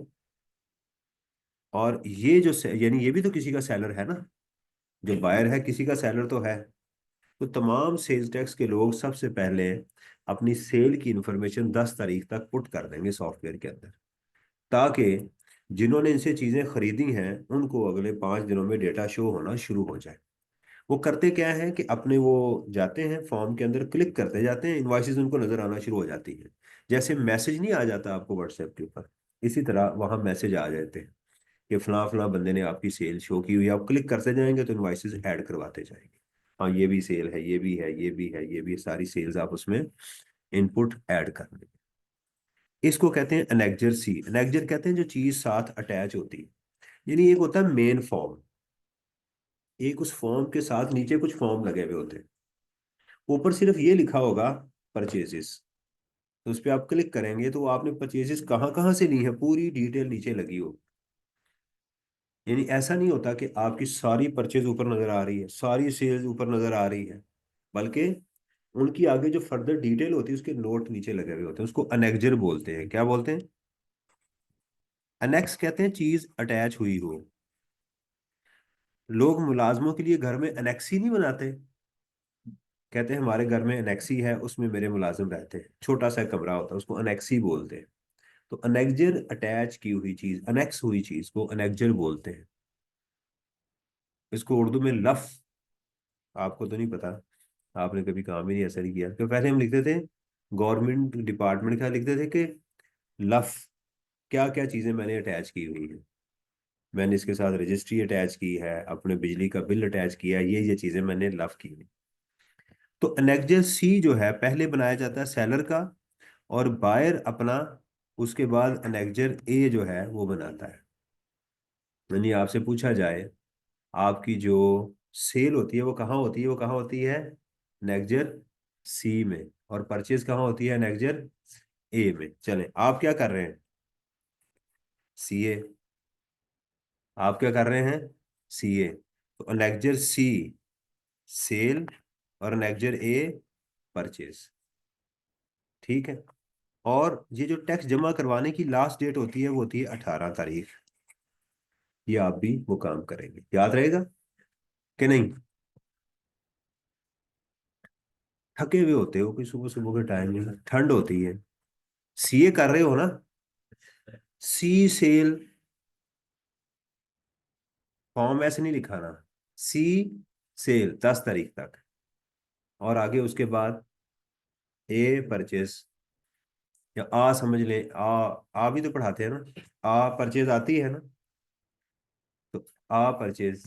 और ये जो यानी ये भी तो किसी का सेलर है ना, जो बायर है किसी का सेलर तो है। तो तमाम सेल्स टैक्स के लोग सबसे पहले अपनी सेल की इंफॉर्मेशन 10 तारीख तक पुट कर देंगे सॉफ्टवेयर के अंदर, ताकि जिन्होंने इनसे चीजें खरीदी हैं उनको अगले 5 दिनों में डेटा शो होना शुरू हो जाए। वो करते क्या है कि अपने वो जाते हैं फॉर्म के अंदर, क्लिक करते जाते हैं, इनवॉइसेस उनको नजर आना शुरू हो जाती है। जैसे मैसेज नहीं आ जाता आपको व्हाट्सएप के ऊपर, इसी तरह वहां मैसेज आ जाते हैं कि फलां फलां बंदे ने आपकी सेल शो की हुई है। आप क्लिक करते जाएंगे तो इनवॉइसेस ऐड करवाते जाएंगे, हाँ ये भी सेल है, ये भी है, ये भी है, ये भी, सारी सेल्स आप उसमें इनपुट ऐड कर देंगे। इसको कहते हैं एनेक्जर सी। एनेक्जर कहते हैं जो चीज साथ अटैच होती है। यानी एक होता है मेन फॉर्म, एक उस फॉर्म के साथ नीचे कुछ फॉर्म लगे हुए होते हैं, ऊपर सिर्फ ये लिखा होगा परचेजेस। तो उस पर आप क्लिक करेंगे तो वो आपने परचेजेस कहाँ कहाँ से ली है पूरी डिटेल नीचे लगी हो। यानी ऐसा नहीं होता कि आपकी सारी परचेज ऊपर नजर आ रही है, सारी सेल्स ऊपर नजर आ रही है, बल्कि उनकी आगे जो फर्दर डिटेल होती है उसके नोट नीचे लगे हुए होते हैं। उसको अनेक्जर बोलते हैं। क्या बोलते हैं? अनेक्स कहते हैं चीज अटैच हुई हो। लोग मुलाजमों के लिए घर में अनेक्सी नहीं बनाते, कहते हैं हमारे घर में अनेक्सी है, उसमें मेरे मुलाजिम रहते हैं, छोटा सा कमरा होता है, उसको अनेक्सी बोलते हैं। तो अनेक्जर अटैच की हुई चीज, अनेक्स हुई चीज को अनेक्जर बोलते हैं। इसको उर्दू में लफ, आपको तो नहीं पता, आपने कभी काम ही नहीं ऐसा नहीं किया, तो पहले हम लिखते थे, गवर्नमेंट डिपार्टमेंट का लिखते थे कि लफ, क्या क्या चीजें मैंने अटैच की हुई है, मैंने इसके साथ रजिस्ट्री अटैच की है, अपने बिजली का बिल अटैच किया है, ये चीजें मैंने लफ की है। तो अनेक्जर सी जो है पहले बनाया जाता है सेलर का, और बायर अपना उसके बाद अनेक्जर ए जो है वो बनाता है। यानी आपसे पूछा जाए आपकी जो सेल होती है वो कहाँ होती है, वो कहाँ होती है? नेक्जर सी में। और परचेज कहाँ होती है? नेक्जर ए में। चलें, आप क्या कर रहे हैं? सीए। आप क्या कर रहे हैं? सीए। तो नेक्जर सी सेल और नेक्जर ए परचेज, ठीक है। और ये जो टैक्स जमा करवाने की लास्ट डेट होती है वो होती है 18 तारीख। ये आप भी वो काम करेंगे, याद रहेगा कि नहीं? थके हुए होते हो कि सुबह सुबह के टाइम में ठंड होती है, सीए कर रहे हो ना? सी सेल, फॉर्म ऐसे नहीं लिखाना। सी सेल 10 तारीख तक, और आगे उसके बाद ए परचेज, या आ समझ ले, आ भी तो पढ़ाते हैं ना, आ परचेज आती है ना, तो आ परचेज,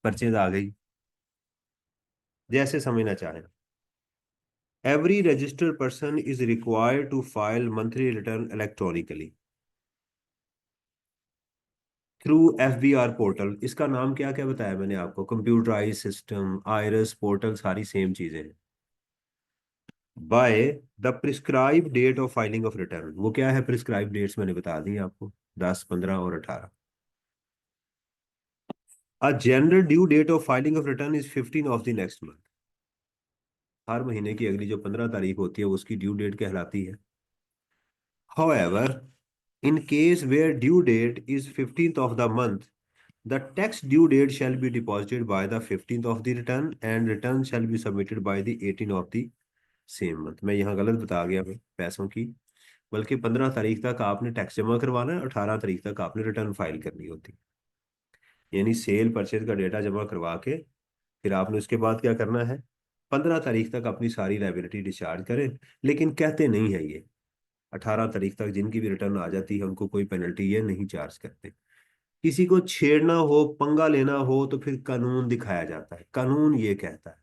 परचेज आ गई, जैसे समझना चाहें। Every registered person is required to file monthly return electronically through FBR portal. इसका नाम क्या क्या बताया मैंने आपको? कंप्यूटराइज सिस्टम, आयरस पोर्टल, सारी सेम चीजें हैं। By the prescribe date of filing of return, वो क्या है प्रिस्क्राइब डेट्स मैंने बता दी आपको, 10, 15 और 18। A general due date of filing of return is 15 of the next month. हर महीने की अगली जो 15 तारीख होती है वो उसकी ड्यू डेट कहलाती है। However, in case where due date is 15th of the month, the tax due date shall be deposited by the 15th of the return and return shall be submitted by the 18 of the same month. मैं यहाँ गलत बता गया मैं पैसों की, बल्कि 15 तारीख तक आपने टैक्स जमा करवाना है, 18 तारीख तक आपने रिटर्न फाइल करनी होती है। यानी सेल परचेज का डेटा जमा करवा के फिर आपने उसके बाद क्या करना है, 15 तारीख तक अपनी सारी लाइबिलिटी डिस्चार्ज करें। लेकिन कहते नहीं है ये, 18 तारीख तक जिनकी भी रिटर्न आ जाती है उनको कोई पेनल्टी ये नहीं चार्ज करते। किसी को छेड़ना हो, पंगा लेना हो, तो फिर कानून दिखाया जाता है, कानून ये कहता है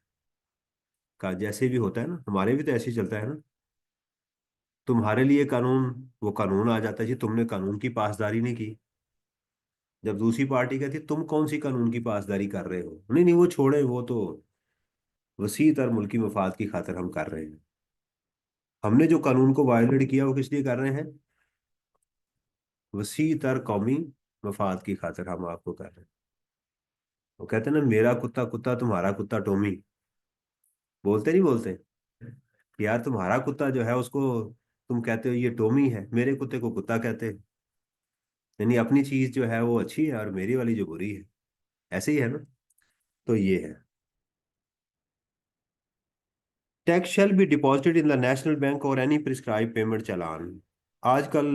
का जैसे भी होता है ना, हमारे भी तो ऐसे ही चलता है ना। तुम्हारे लिए कानून, वो कानून आ जाता है जी, तुमने कानून की पासदारी नहीं की। जब दूसरी पार्टी कहती है तुम कौन सी कानून की पासदारी कर रहे हो, नहीं नहीं वो छोड़े, वो तो वसी तर मुल्की मफाद की खातिर हम कर रहे हैं। हमने जो कानून को वायलेट किया वो किस लिए कर रहे हैं, वसी तर कौमी मफाद की खातिर हम आपको कर रहे हैं। वो कहते हैं ना, मेरा कुत्ता कुत्ता तुम्हारा कुत्ता टोमी, बोलते नहीं बोलते कि यार तुम्हारा कुत्ता जो है उसको तुम कहते हो ये टोमी है, मेरे कुत्ते को कुत्ता कहते हैं। यानी अपनी चीज जो है वो अच्छी है और मेरी वाली जो बुरी है, ऐसे ही है ना। तो ये है, tax shell be deposited in the national bank और एनी प्रिस्क्राइब पेमेंट चालान। आजकल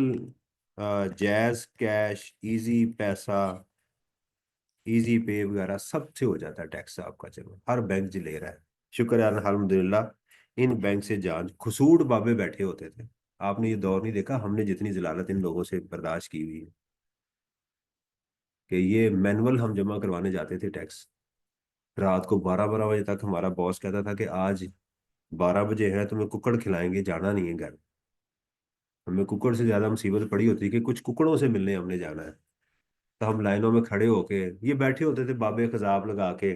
जैज कैश, इजी पैसा, इजी पे वगैरह सबसे हो जाता है टैक्स आपका, चलो हर बैंक जी ले रहा है। शुक्र है अल्हम्दुलिल्लाह, इन बैंक से जान खसूड़ बाबे बैठे होते थे। आपने ये दौर नहीं देखा हमने जितनी जलालत इन लोगों से बर्दाश्त की हुई है, कि ये मैनुअल हम जमा करवाने जाते थे टैक्स, रात को 12-12 बजे तक हमारा बॉस कहता था कि आज 12 बजे है, तुम्हें कुकड़ खिलाएंगे, जाना नहीं है घर। हमें कुकड़ से ज्यादा मुसीबत पड़ी होती कि कुछ कुकड़ों से मिलने हमने जाना है। तो हम लाइनों में खड़े होके, ये बैठे होते थे बाबे खजाब लगा के,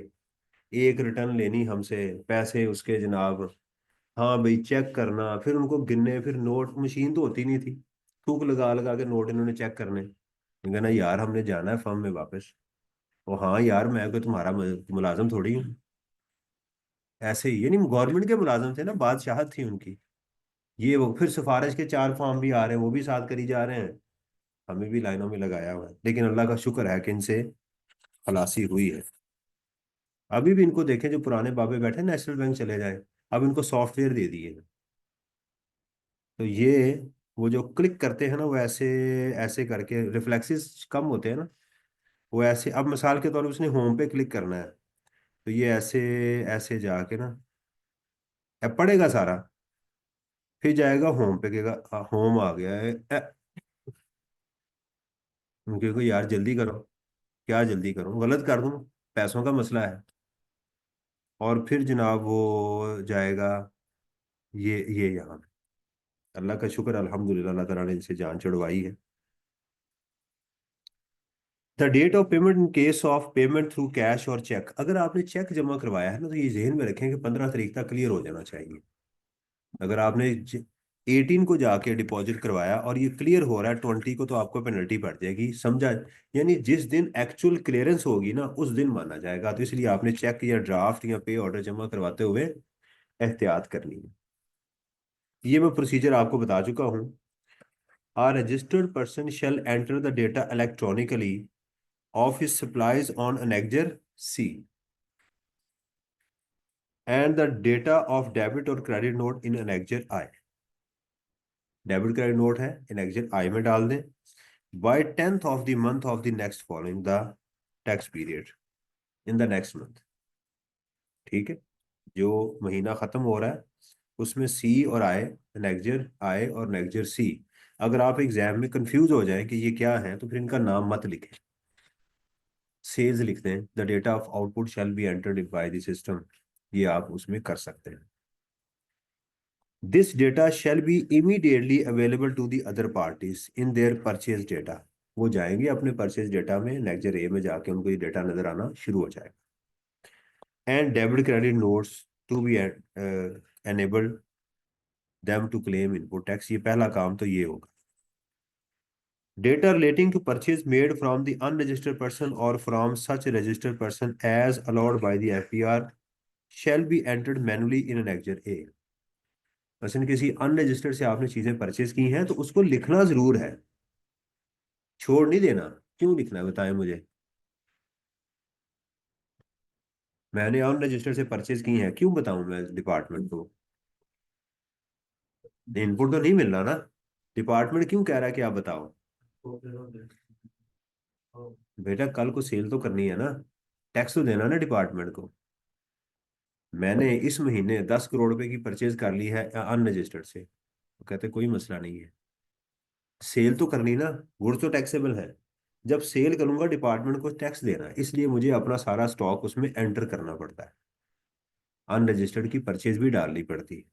एक रिटर्न लेनी हमसे, पैसे उसके जनाब, हाँ भाई चेक करना, फिर उनको गिनने, फिर नोट, मशीन तो होती नहीं थी, थूक लगा लगा के नोट इन्होंने चेक करने। मैं कहना यार हमने जाना है फर्म में वापस। ओ हाँ यार मैं कोई तुम्हारा मुलाजिम थोड़ी हूँ। ऐसे ही, यानी गवर्नमेंट के मुलाजिम थे ना, बादशाहत थी उनकी। ये वो फिर सिफारिश के 4 फॉर्म भी आ रहे हैं, वो भी साथ करी जा रहे हैं, हमें भी लाइनों में लगाया हुआ है। लेकिन अल्लाह का शुक्र है कि इनसे खलासी हुई है। अभी भी इनको देखें, जो पुराने बाबे बैठे नेशनल बैंक चले जाए, अब इनको सॉफ्टवेयर दे दिए हैं। तो ये वो जो क्लिक करते हैं ना, वो ऐसे ऐसे करके रिफ्लेक्सेस कम होते हैं ना, वो ऐसे, अब मिसाल के तौर पर उसने होम पे क्लिक करना है, तो ये ऐसे ऐसे जाके ना, अब पढ़ेगा सारा, फिर जाएगा होम पे, कहेगा होम आ गया है, उनके को यार जल्दी करो, क्या जल्दी करूं, गलत कर दूं, पैसों का मसला है। और फिर जनाब वो जाएगा, ये यहाँ पे। अल्लाह का शुक्र अल्हम्दुलिल्लाह, अल्लाह ताला ने इनसे जान छुड़वाई है। The date of payment in case of payment through cash और चेक, अगर आपने चेक जमा करवाया है ना, तो ये जहन में रखें कि 15 तारीख तक क्लियर हो जाना चाहिए। अगर आपने 18 को जाके डिपॉजिट करवाया और ये क्लियर हो रहा है 20 को, तो आपको पेनल्टी पड़ जाएगी, समझा। यानी जिस दिन एक्चुअल क्लियरेंस होगी ना उस दिन माना जाएगा। तो इसलिए आपने चेक या ड्राफ्ट या पे ऑर्डर जमा करवाते हुए एहतियात करनी है। ये मैं प्रोसीजर आपको बता चुका हूँ। A registered person shall enter the data electronically of his supplies on Annexure C and the data of debit or credit note in Annexure I। Debit credit note है Annexure I में डाल दें, by 10th of the month of the next following the tax period in the next month। ठीक है, जो महीना खत्म हो रहा है उसमें सी और आई, Annexure I और Annexure C। अगर आप एग्जाम में कंफ्यूज हो जाए कि ये क्या है, तो फिर इनका नाम मत लिखें, सेल्स लिखते हैं, the data of output shall be entered by the system, ये आप उसमें कर सकते हैं। This data shall be immediately available to the other parties in their purchase data. वो जाएंगे अपने परचेज डेटा में, नेक्स्ट ए में जाके उनको ये डेटा नजर आना शुरू हो जाएगा। And debit credit notes to be enabled them to claim input tax, ये पहला काम तो ये होगा। Data relating to purchase made from the unregistered person or from such a registered person as allowed by the FPR shall be entered manually in Annexure A। मसलन किसी unregistered से आपने चीजें परचेज की हैं तो उसको लिखना जरूर है, छोड़ नहीं देना। क्यों लिखना है बताएं मुझे। मैंने अनरजिस्टर्ड से परचेज की है, क्यों बताऊं मैं डिपार्टमेंट को? इनपुट तो नहीं मिल रहा ना, डिपार्टमेंट क्यों कह रहा है कि आप बताओ? बेटा कल को सेल तो करनी है ना, टैक्स तो देना ना डिपार्टमेंट को। मैंने इस महीने 10 करोड़ रुपए की परचेज कर ली है अनरजिस्टर्ड से, तो कहते कोई मसला नहीं है। सेल तो करनी ना, गुड्स तो टैक्सेबल है। जब सेल करूंगा डिपार्टमेंट को टैक्स देना है, इसलिए मुझे अपना सारा स्टॉक उसमें एंटर करना पड़ता है। अनरजिस्टर्ड की परचेज भी डालनी पड़ती है,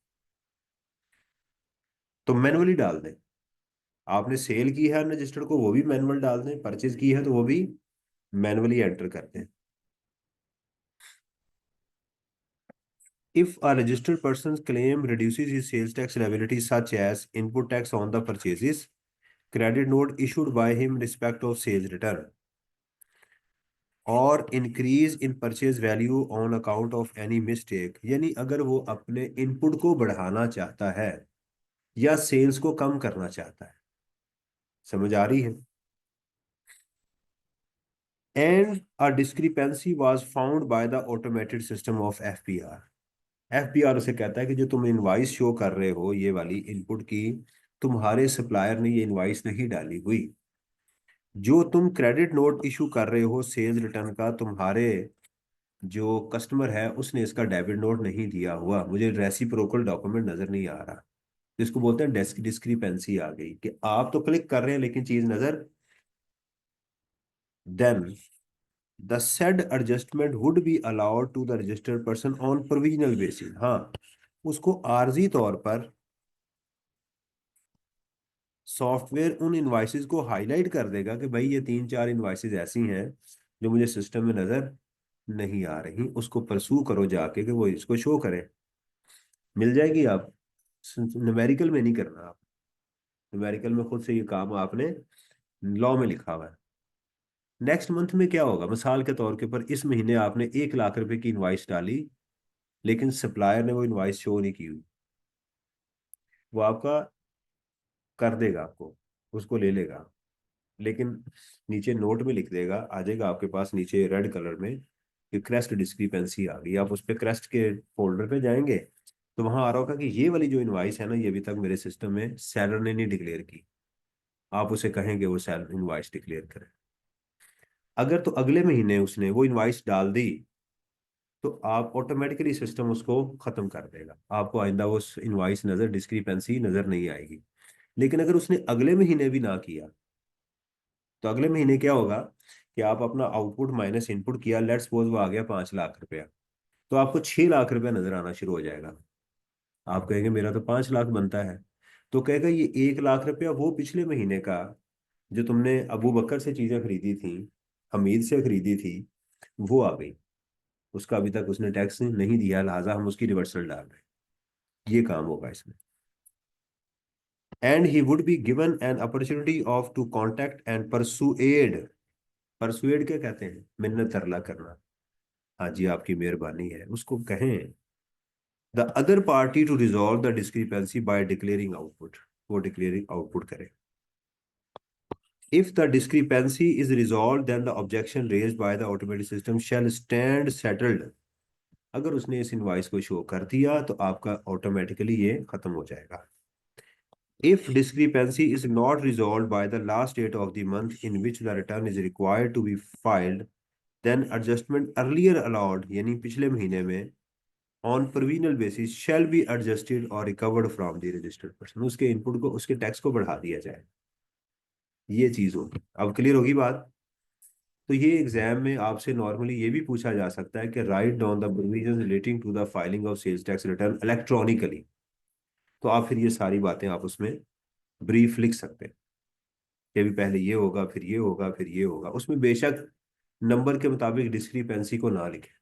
तो मैनुअली डाल दें। आपने सेल की है अनरजिस्टर्ड को, वो भी मैनुअल डाल दें, परचेज की है तो वो भी मैनुअली एंटर कर दें। If a registered person's claim reduces his sales tax liability, such as input tax on the purchases, credit note issued by him respect of sales return, और increase in purchase value on account of any mistake, यानी अगर वो अपने input को बढ़ाना चाहता है या सेल्स को कम करना चाहता है। समझ आ रही है? And a discrepancy was found by the automated system of FPR। FPR उसे कहता है कि जो तुम इनवाइस शो कर रहे हो ये वाली इनपुट की, तुम्हारे सप्लायर ने ये इनवाइस नहीं डाली हुई। जो तुम क्रेडिट नोट इशू कर रहे हो सेल्स रिटर्न का, तुम्हारे जो कस्टमर है उसने इसका डेबिट नोट नहीं दिया हुआ, मुझे रेसिप्रोकल डॉक्यूमेंट नजर नहीं आ रहा। जिसको बोलते हैं डिस्क्रिपेंसी आ गई, कि आप तो क्लिक कर रहे हैं लेकिन चीज नजर। Then the said adjustment would be allowed to the registered person on provisional basis. हाँ, उसको आर्जी तौर पर सॉफ्टवेयर उन इनवाइसेस को हाईलाइट कर देगा कि भाई ये 3-4 इनवाइसेस ऐसी हैं जो मुझे सिस्टम में नजर नहीं आ रही, उसको परसू करो जाके कि वो इसको शो करे। मिल जाएगी आप, न्यूमेरिकल में नहीं करना आप, न्यूमेरिकल में खुद से ये काम आपने लॉ में लिखा हुआ है। नेक्स्ट मंथ में क्या होगा, मिसाल के तौर के ऊपर इस महीने आपने 1 लाख रुपए की इनवाइस डाली, लेकिन सप्लायर ने वो इनवाइस शो नहीं की हुई। वो आपका कर देगा, आपको उसको ले लेगा, लेकिन नीचे नोट में लिख देगा, आ जाएगा आपके पास नीचे रेड कलर में कि क्रेस्ट डिस्क्रिपेंसी आ गई। आप उस पर क्रेस्ट के फोल्डर पे जाएंगे तो वहां आ रहा होगा कि ये वाली जो इनवाइस है ना, ये अभी तक मेरे सिस्टम में सेलर ने नहीं डिक्लेयर की। आप उसे कहेंगे वो सेल इनवाइस डिक्लेयर करे। अगर तो अगले महीने उसने वो इनवाइस डाल दी, तो आप ऑटोमेटिकली सिस्टम उसको खत्म कर देगा, आपको आइंदा वो इनवाइस नजर डिस्क्रिपेंसी नजर नहीं आएगी। लेकिन अगर उसने अगले महीने भी ना किया, तो अगले महीने क्या होगा कि आप अपना आउटपुट माइनस इनपुट किया, लेट्स सपोज वो आ गया 5 लाख रुपया, तो आपको 6 लाख रुपया नजर आना शुरू हो जाएगा। आप कहेंगे मेरा तो 5 लाख बनता है, तो कहेगा ये 1 लाख रुपया वो पिछले महीने का जो तुमने अबू बकर से चीजें खरीदी थी, हमीद से खरीदी थी, वो आ गई, उसका अभी तक उसने टैक्स नहीं दिया, लिहाजा हम उसकी रिवर्सल डाल रहे हैं। ये काम होगा इसमें। And he would be given an opportunity of to contact and persuade. Persuade क्या कहते हैं, मिन्नत तरला करना। हाँ जी, आपकी मेहरबानी है, उसको कहें the other party to resolve the discrepancy by declaring output. वो डिक्लेयरिंग आउटपुट करे। If the discrepancy is resolved, then the objection raised by the automated system shall stand settled। अगर उसने इस इनवाइस को शो कर दिया तो आपका ऑटोमेटिकली ये खत्म हो जाएगा। If discrepancy is not resolved by the last date of the month in which the return is required to be filed, then adjustment earlier allowed, यानी पिछले महीने में, on provisional basis shall be adjusted or recovered from the registered person। उसके input को, उसके tax को बढ़ा दिया जाए। ये चीज होगी। अब क्लियर होगी बात? तो ये एग्जाम में आपसे नॉर्मली ये भी पूछा जा सकता है कि write down the provisions relating to the filing of sales tax return electronically. तो आप फिर ये सारी बातें आप उसमें ब्रीफ लिख सकते हैं कि अभी पहले ये होगा, फिर ये होगा, फिर ये होगा। उसमें बेशक नंबर के मुताबिक डिस्क्रिपेंसी को ना लिखें,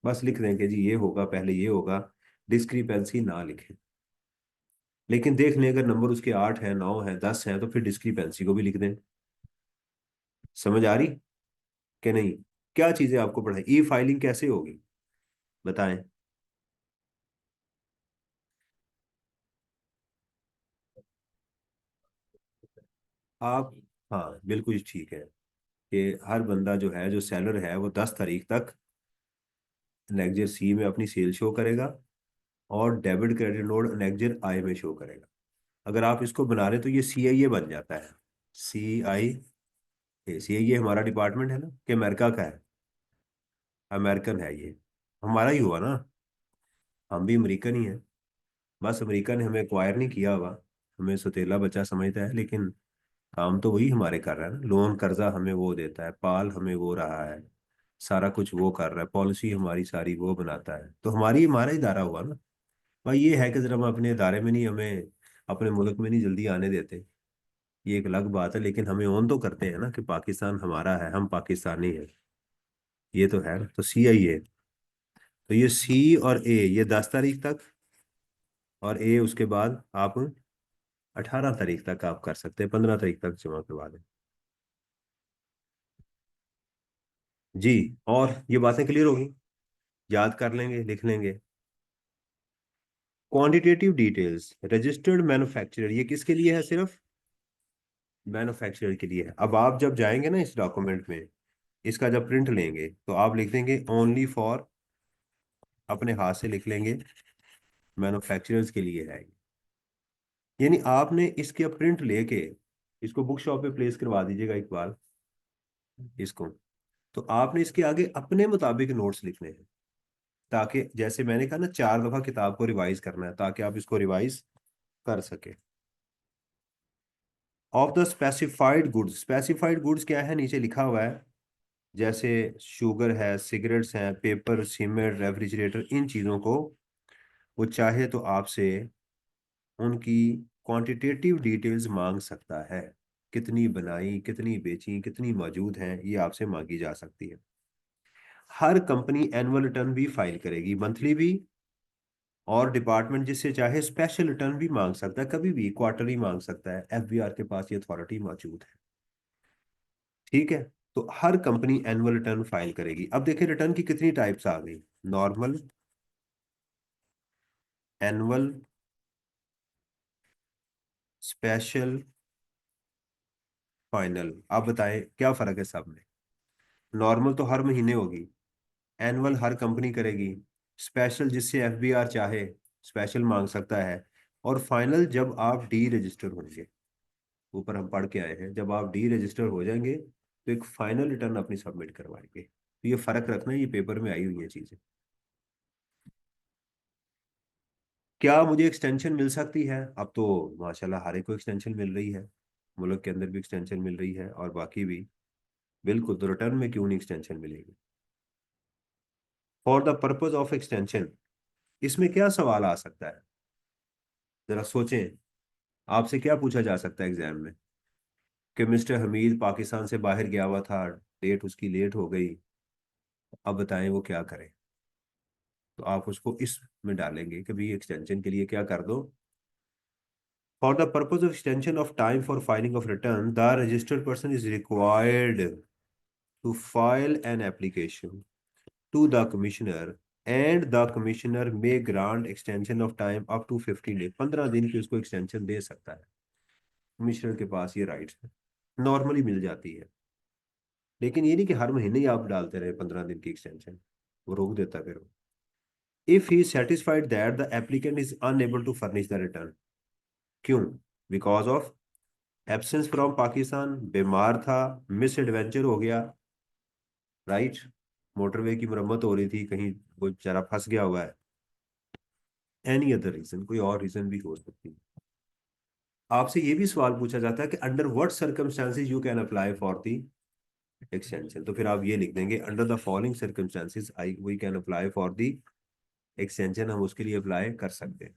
बस लिख दें कि जी ये होगा, पहले ये होगा, डिस्क्रिपेंसी ना लिखें। लेकिन देख लें अगर नंबर उसके 8 है, 9 है, 10 है, तो फिर डिस्क्रिपेंसी को भी लिख दें। समझ आ रही कि नहीं? क्या चीजें आपको पढ़ाई, ई फाइलिंग कैसे होगी बताएं। आप, हाँ बिल्कुल ठीक है, कि हर बंदा जो है, जो सेलर है, वो 10 तारीख तक लेक्चर सी में अपनी सेल शो करेगा, और debit credit note lecture I में शो करेगा। अगर आप इसको बना रहे तो ये सी आई ए बन जाता है। सी आई ए, सी आई ए हमारा डिपार्टमेंट है ना, कि अमेरिका का है? अमेरिकन है ये, हमारा ही हुआ ना, हम भी अमेरिकन ही हैं। बस अमेरिका ने हमें एक्वायर नहीं किया हुआ, हमें सौतेला बच्चा समझता है, लेकिन काम तो वही हमारे कर रहा है ना। लोन कर्जा हमें वो देता है, पाल हमें वो रहा है, सारा कुछ वो कर रहा है, पॉलिसी हमारी सारी वो बनाता है, तो हमारा इदारा हुआ ना। भाई ये है कि जरा हम अपने इदारे में नहीं, हमें अपने मुल्क में नहीं जल्दी आने देते, ये एक अलग बात है, लेकिन हमें ऑन तो करते हैं ना कि पाकिस्तान हमारा है, हम पाकिस्तानी हैं। ये तो है ना। तो सी आई ए, तो ये सी और ए ये 10 तारीख तक, और ए उसके बाद आप 18 तारीख तक आप कर सकते हैं, 15 तारीख तक जमा करवा दें। जी। और ये बातें क्लियर होगी, याद कर लेंगे, लिख लेंगे। क्वांटिटेटिव डिटेल्स रजिस्टर्ड मैन्युफैक्चरर, ये किसके लिए है? सिर्फ मैन्युफैक्चरर के लिए है। अब आप जब जाएंगे ना इस डॉक्यूमेंट में, इसका जब प्रिंट लेंगे तो आप लिख देंगे ओनली फॉर, अपने हाथ से लिख लेंगे, मैन्युफैक्चरर्स के लिए है। यानी आपने इसके प्रिंट लेके इसको बुक शॉप पे प्लेस करवा दीजिएगा इकबाल, इसको। तो आपने इसके आगे अपने मुताबिक नोट्स लिखने हैं, ताकि जैसे मैंने कहा ना 4 दफा किताब को रिवाइज करना है, ताकि आप इसको रिवाइज कर सके। Of the specified goods, specified goods क्या है? नीचे लिखा हुआ है, जैसे शुगर है, सिगरेट्स हैं, पेपर, सीमेंट, रेफ्रिजरेटर, इन चीज़ों को वो चाहे तो आपसे उनकी क्वांटिटेटिव डिटेल्स मांग सकता है। कितनी बनाई, कितनी बेची, कितनी मौजूद हैं, ये आपसे मांगी जा सकती है। हर कंपनी एनुअल रिटर्न भी फाइल करेगी, मंथली भी, और डिपार्टमेंट जिससे चाहे स्पेशल रिटर्न भी मांग सकता है, कभी भी क्वार्टरली मांग सकता है। एफबीआर के पास ये अथॉरिटी मौजूद है। ठीक है। तो हर कंपनी एनुअल रिटर्न फाइल करेगी। अब देखिए रिटर्न की कितनी टाइप्स आ गई। Normal, annual, special, final. आप बताएं क्या फर्क है सब में? नॉर्मल तो हर महीने होगी, एनुअल हर कंपनी करेगी, स्पेशल जिससे एफबीआर चाहे स्पेशल मांग सकता है, और फाइनल जब आप डी रजिस्टर होंगे। ऊपर हम पढ़ के आए हैं, जब आप डी रजिस्टर हो जाएंगे तो एक फाइनल रिटर्न अपनी सबमिट करवाएंगे। तो ये फर्क रखना, ये पेपर में आई हुई है चीजें। क्या मुझे एक्सटेंशन मिल सकती है? अब तो माशाल्लाह हर एक को एक्सटेंशन मिल रही है, मुल्क के अंदर भी एक्सटेंशन मिल रही है और बाकी भी। बिल्कुल, तो रिटर्न में क्यों नहीं एक्सटेंशन मिलेगी? For the purpose of extension, इसमें क्या सवाल आ सकता है? जरा सोचें, आपसे क्या पूछा जा सकता है एग्जाम में? कि मिस्टर हमीद पाकिस्तान से बाहर गया हुआ था, डेट उसकी लेट हो गई, अब बताएं वो क्या करे। तो आप उसको इसमें डालेंगे कि भाई एक्सटेंशन के लिए क्या कर दो। For the purpose of extension of time for filing of return the registered person is required to file an application to the commissioner, and the commissioner may grant extension of time up to 15 day. 15 दिन की उसको extension दे सकता है, commissioner के पास ये rights है। Normally मिल जाती है, लेकिन ये नहीं कि हर महीने ही आप डालते रहे 15 दिन की एक्सटेंशन, वो रोक देता फिर। If he satisfied that the applicant is unable to furnish the return, क्यों? Because of absence from Pakistan, बीमार था, मिस एडवेंचर हो गया, राइट, मोटरवे की मरम्मत हो रही थी कहीं, वो बेचारा फंस गया हुआ है। एनी अदर रीजन, कोई और रीजन भी हो सकती है। आपसे ये भी सवाल पूछा जाता है कि under what circumstances you can apply for the extension. तो फिर आप ये लिख देंगे, under the following circumstances I we can apply for the extension, हम उसके लिए अप्लाई कर सकते हैं।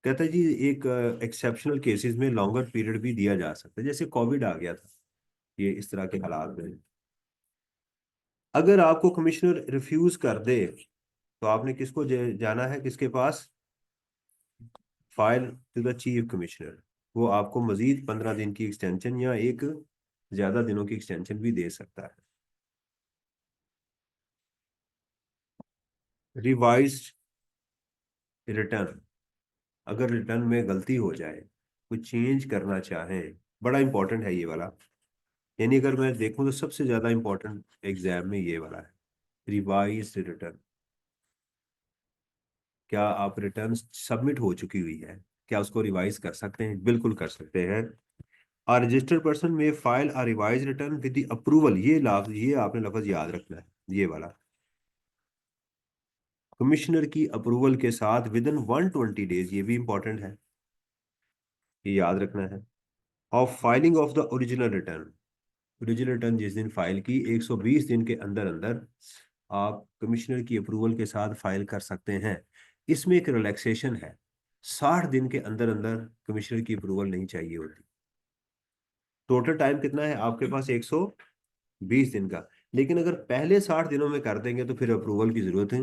कहता है जी एक एक्सेप्शनल केसेस में लॉन्गर पीरियड भी दिया जा सकता है, जैसे कोविड आ गया था, ये इस तरह के हालात में अगर आपको कमिश्नर रिफ्यूज कर दे, तो आपने किसको जाना है, किसके पास? File to the chief commissioner. वो आपको मजीद 15 दिन की एक्सटेंशन या एक ज्यादा दिनों की एक्सटेंशन भी दे सकता है। रिवाइज्ड रिटर्न, अगर रिटर्न में गलती हो जाए, कुछ चेंज करना चाहें, बड़ा इंपॉर्टेंट है ये वाला, यानी अगर मैं देखूं तो सबसे ज्यादा इंपॉर्टेंट एग्जाम में ये वाला है, रिवाइज रिटर्न। क्या आप रिटर्न सबमिट हो चुकी हुई है, क्या उसको रिवाइज कर सकते हैं? बिल्कुल कर सकते हैं। A registered person may file a revised return with the approval, ये आपने लफ्ज याद रखना है, ये वाला, कमिश्नर की अप्रूवल के साथ विद इन 120 डेज, ये भी इंपॉर्टेंट है, ये याद रखना है। Of filing of the original return, original return जिस दिन फाइल की 120 दिन के अंदर अंदर आप कमिश्नर की अप्रूवल के साथ फाइल कर सकते हैं। इसमें एक रिलैक्सेशन है, 60 दिन के अंदर अंदर कमिश्नर की अप्रूवल नहीं चाहिए होती। टोटल टाइम कितना है आपके पास? 120 दिन का। लेकिन अगर पहले 60 दिनों में कर देंगे तो फिर अप्रूवल की जरूरत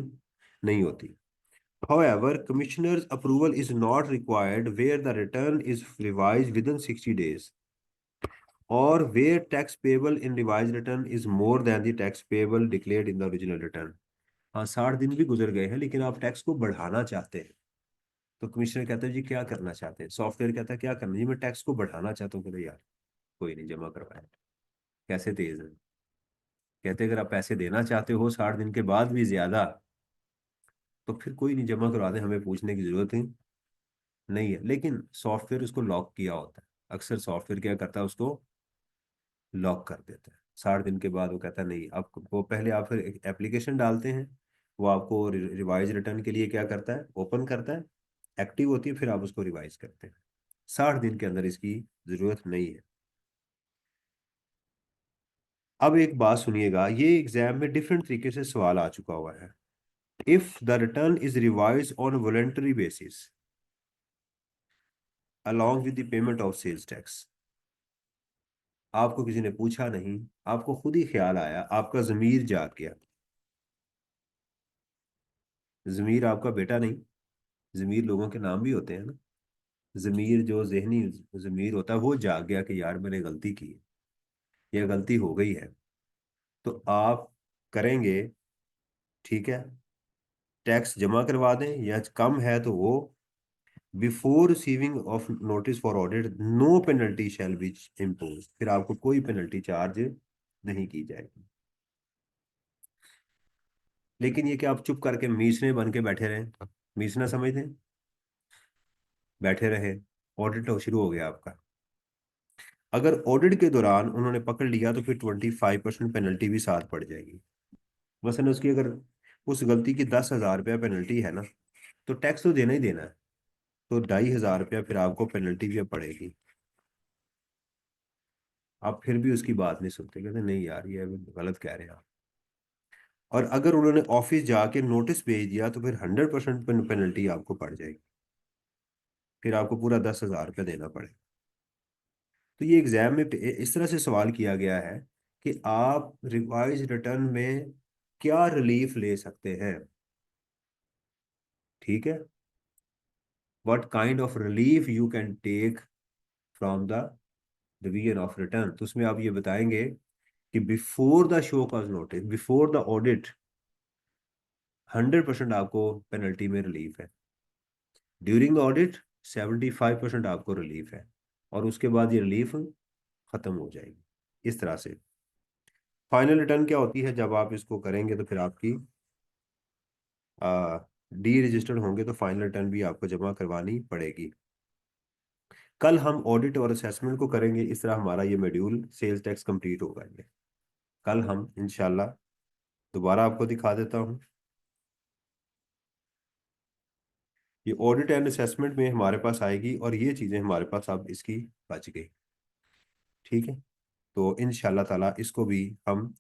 नहीं होती। However, commissioner's approval is not required where the return is revised within 60 days or where tax payable in revised return is more than the tax payable declared in the original return। हाँ, 60 दिन भी गुजर गए हैं लेकिन आप tax को बढ़ाना चाहते हैं, तो कमिश्नर कहता है जी क्या करना चाहते हैं, सॉफ्टवेयर कहता है क्या करना है? जी मैं टैक्स को बढ़ाना चाहता हूँ। कहते यार कोई नहीं, जमा करवाए। कैसे तेज है? कहते अगर आप पैसे देना चाहते हो 60 दिन के बाद भी ज्यादा, तो फिर कोई नहीं, जमा करवा दे, हमें पूछने की जरूरत ही नहीं है। लेकिन सॉफ्टवेयर उसको लॉक किया होता है, अक्सर सॉफ्टवेयर क्या करता है, उसको लॉक कर देता है। 60 दिन के बाद वो कहता है नहीं, अब वो पहले आप फिर एक एप्लीकेशन डालते हैं, वो आपको रिवाइज रिटर्न के लिए क्या करता है, ओपन करता है, एक्टिव होती है, फिर आप उसको रिवाइज करते हैं। 60 दिन के अंदर इसकी जरूरत नहीं है। अब एक बात सुनिएगा, ये एग्जाम में डिफरेंट तरीके से सवाल आ चुका हुआ है। If the return is revise on voluntary basis along with the payment of sales tax, आपको किसी ने पूछा नहीं, आपको खुद ही ख्याल आया, आपका जमीर जाग गया। जमीर आपका बेटा नहीं, जमीर लोगों के नाम भी होते हैं ना। जमीर जो जहनी जमीर होता है वो जाग गया कि यार मैंने गलती की है, यह गलती हो गई है, तो आप करेंगे, ठीक है, टैक्स जमा करवा दें, या कम है तो वो before receiving of notice for audit no penalty shall be impose, फिर आपको कोई पेनल्टी चार्ज नहीं की जाएगी। लेकिन ये कि आप चुप करके मीसने बन के बैठे रहे, मीसना समझते हैं, बैठे रहे, ऑडिट शुरू हो गया आपका। अगर ऑडिट के दौरान उन्होंने पकड़ लिया तो फिर 25% पेनल्टी भी साथ पड़ जाएगी। मसलन उसकी अगर उस गलती की 10,000 रुपया पेनल्टी है ना, तो टैक्स तो देना ही देना है, तो 2,500 रुपया फिर आपको पेनल्टी भी अब पड़ेगी। आप फिर भी उसकी बात नहीं सुनते, कहते नहीं यार ये गलत कह रहे हैं आप। और अगर उन्होंने ऑफिस जाके नोटिस भेज दिया तो फिर 100% पेनल्टी आपको पड़ जाएगी, फिर आपको पूरा 10,000 रुपया देना पड़ेगा। तो ये एग्जाम में इस तरह से सवाल किया गया है कि आप रिवाइज रिटर्न में क्या रिलीफ ले सकते हैं, ठीक है, what kind of relief you can take from the division of return. तो उसमें आप ये बताएंगे कि before the show cause notice, before the audit 100% आपको पेनल्टी में रिलीफ है, ड्यूरिंग द ऑडिट 75% आपको रिलीफ है, और उसके बाद ये रिलीफ खत्म हो जाएगी। इस तरह से फाइनल रिटर्न क्या होती है, जब आप इसको करेंगे तो फिर आपकी डी रजिस्टर्ड होंगे तो फाइनल रिटर्न भी आपको जमा करवानी पड़ेगी। कल हम ऑडिट और असेसमेंट को करेंगे, इस तरह हमारा ये मॉड्यूल सेल्स टैक्स कंप्लीट होगा। ये कल हम इंशाल्लाह दोबारा आपको दिखा देता हूँ। ये ऑडिट एंड असेसमेंट में हमारे पास आएगी और ये चीज़ें हमारे पास अब इसकी बच गई, ठीक है। तो इंशाल्लाह ताला इसको भी हम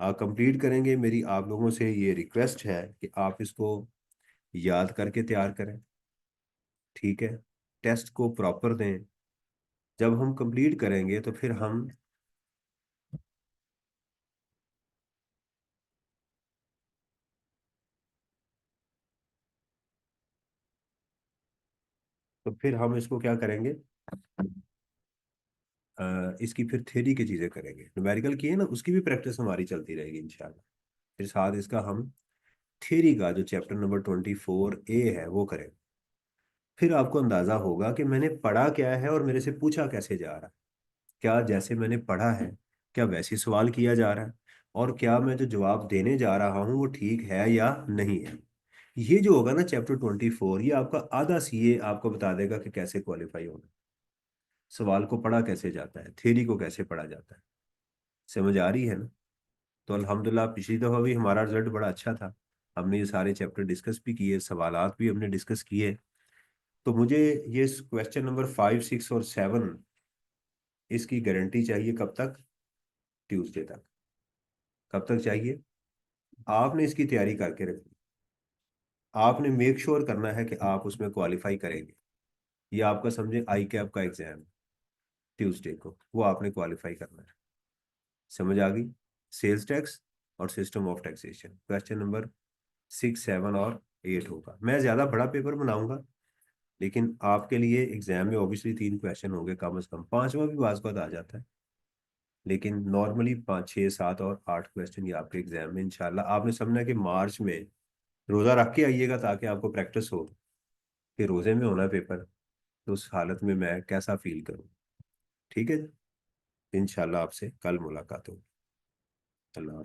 कंप्लीट करेंगे। मेरी आप लोगों से ये रिक्वेस्ट है कि आप इसको याद करके तैयार करें, ठीक है, टेस्ट को प्रॉपर दें। जब हम कंप्लीट करेंगे तो फिर हम इसको क्या करेंगे, इसकी फिर थ्योरी की चीज़ें करेंगे, न्यूमेरिकल की है ना, उसकी भी प्रैक्टिस हमारी चलती रहेगी इंशाल्लाह। फिर साथ इसका हम थ्योरी का जो चैप्टर नंबर 24A है वो करें। फिर आपको अंदाजा होगा कि मैंने पढ़ा क्या है और मेरे से पूछा कैसे जा रहा है। क्या जैसे मैंने पढ़ा है क्या वैसे सवाल किया जा रहा है, और क्या मैं जो जवाब देने जा रहा हूँ वो ठीक है या नहीं है। ये जो होगा ना चैप्टर 24, ये आपका आधा सीए आपको बता देगा कि कैसे क्वालिफाई होना, सवाल को पढ़ा कैसे जाता है, थ्योरी को कैसे पढ़ा जाता है। समझ आ रही है ना। तो अल्हम्दुलिल्लाह पिछली दफ़ा भी हमारा रिजल्ट बड़ा अच्छा था, हमने ये सारे चैप्टर डिस्कस भी किए, सवालात भी हमने डिस्कस किए। तो मुझे ये क्वेश्चन नंबर 5, 6 और 7 इसकी गारंटी चाहिए कब तक, ट्यूसडे तक। कब तक चाहिए, आपने इसकी तैयारी करके रखनी, आपने मेक श्योर करना है कि आप उसमें क्वालिफाई करेंगे। ये आपका समझे आई कैप का एग्जाम है ट्यूसडे को, वो आपने क्वालिफाई करना है। समझ आ गई। सेल्स टैक्स और system of taxation question number 6, 7 और 8 होगा। मैं ज्यादा बड़ा पेपर बनाऊंगा, लेकिन आपके लिए एग्जाम में ऑब्वियसली 3 क्वेश्चन होंगे, कम से कम पांचवा भी बाज आ जाता है, लेकिन नॉर्मली 5, 6, 7 और 8 क्वेश्चन ये आपके एग्जाम में इंशाल्लाह। आपने समझना है कि मार्च में रोजा रख के आइएगा ताकि आपको प्रैक्टिस हो कि रोजे में होना है पेपर, तो उस हालत में मैं कैसा फील करूँ। ठीक है, इंशाल्लाह आपसे कल मुलाकात होगी। अल्लाह।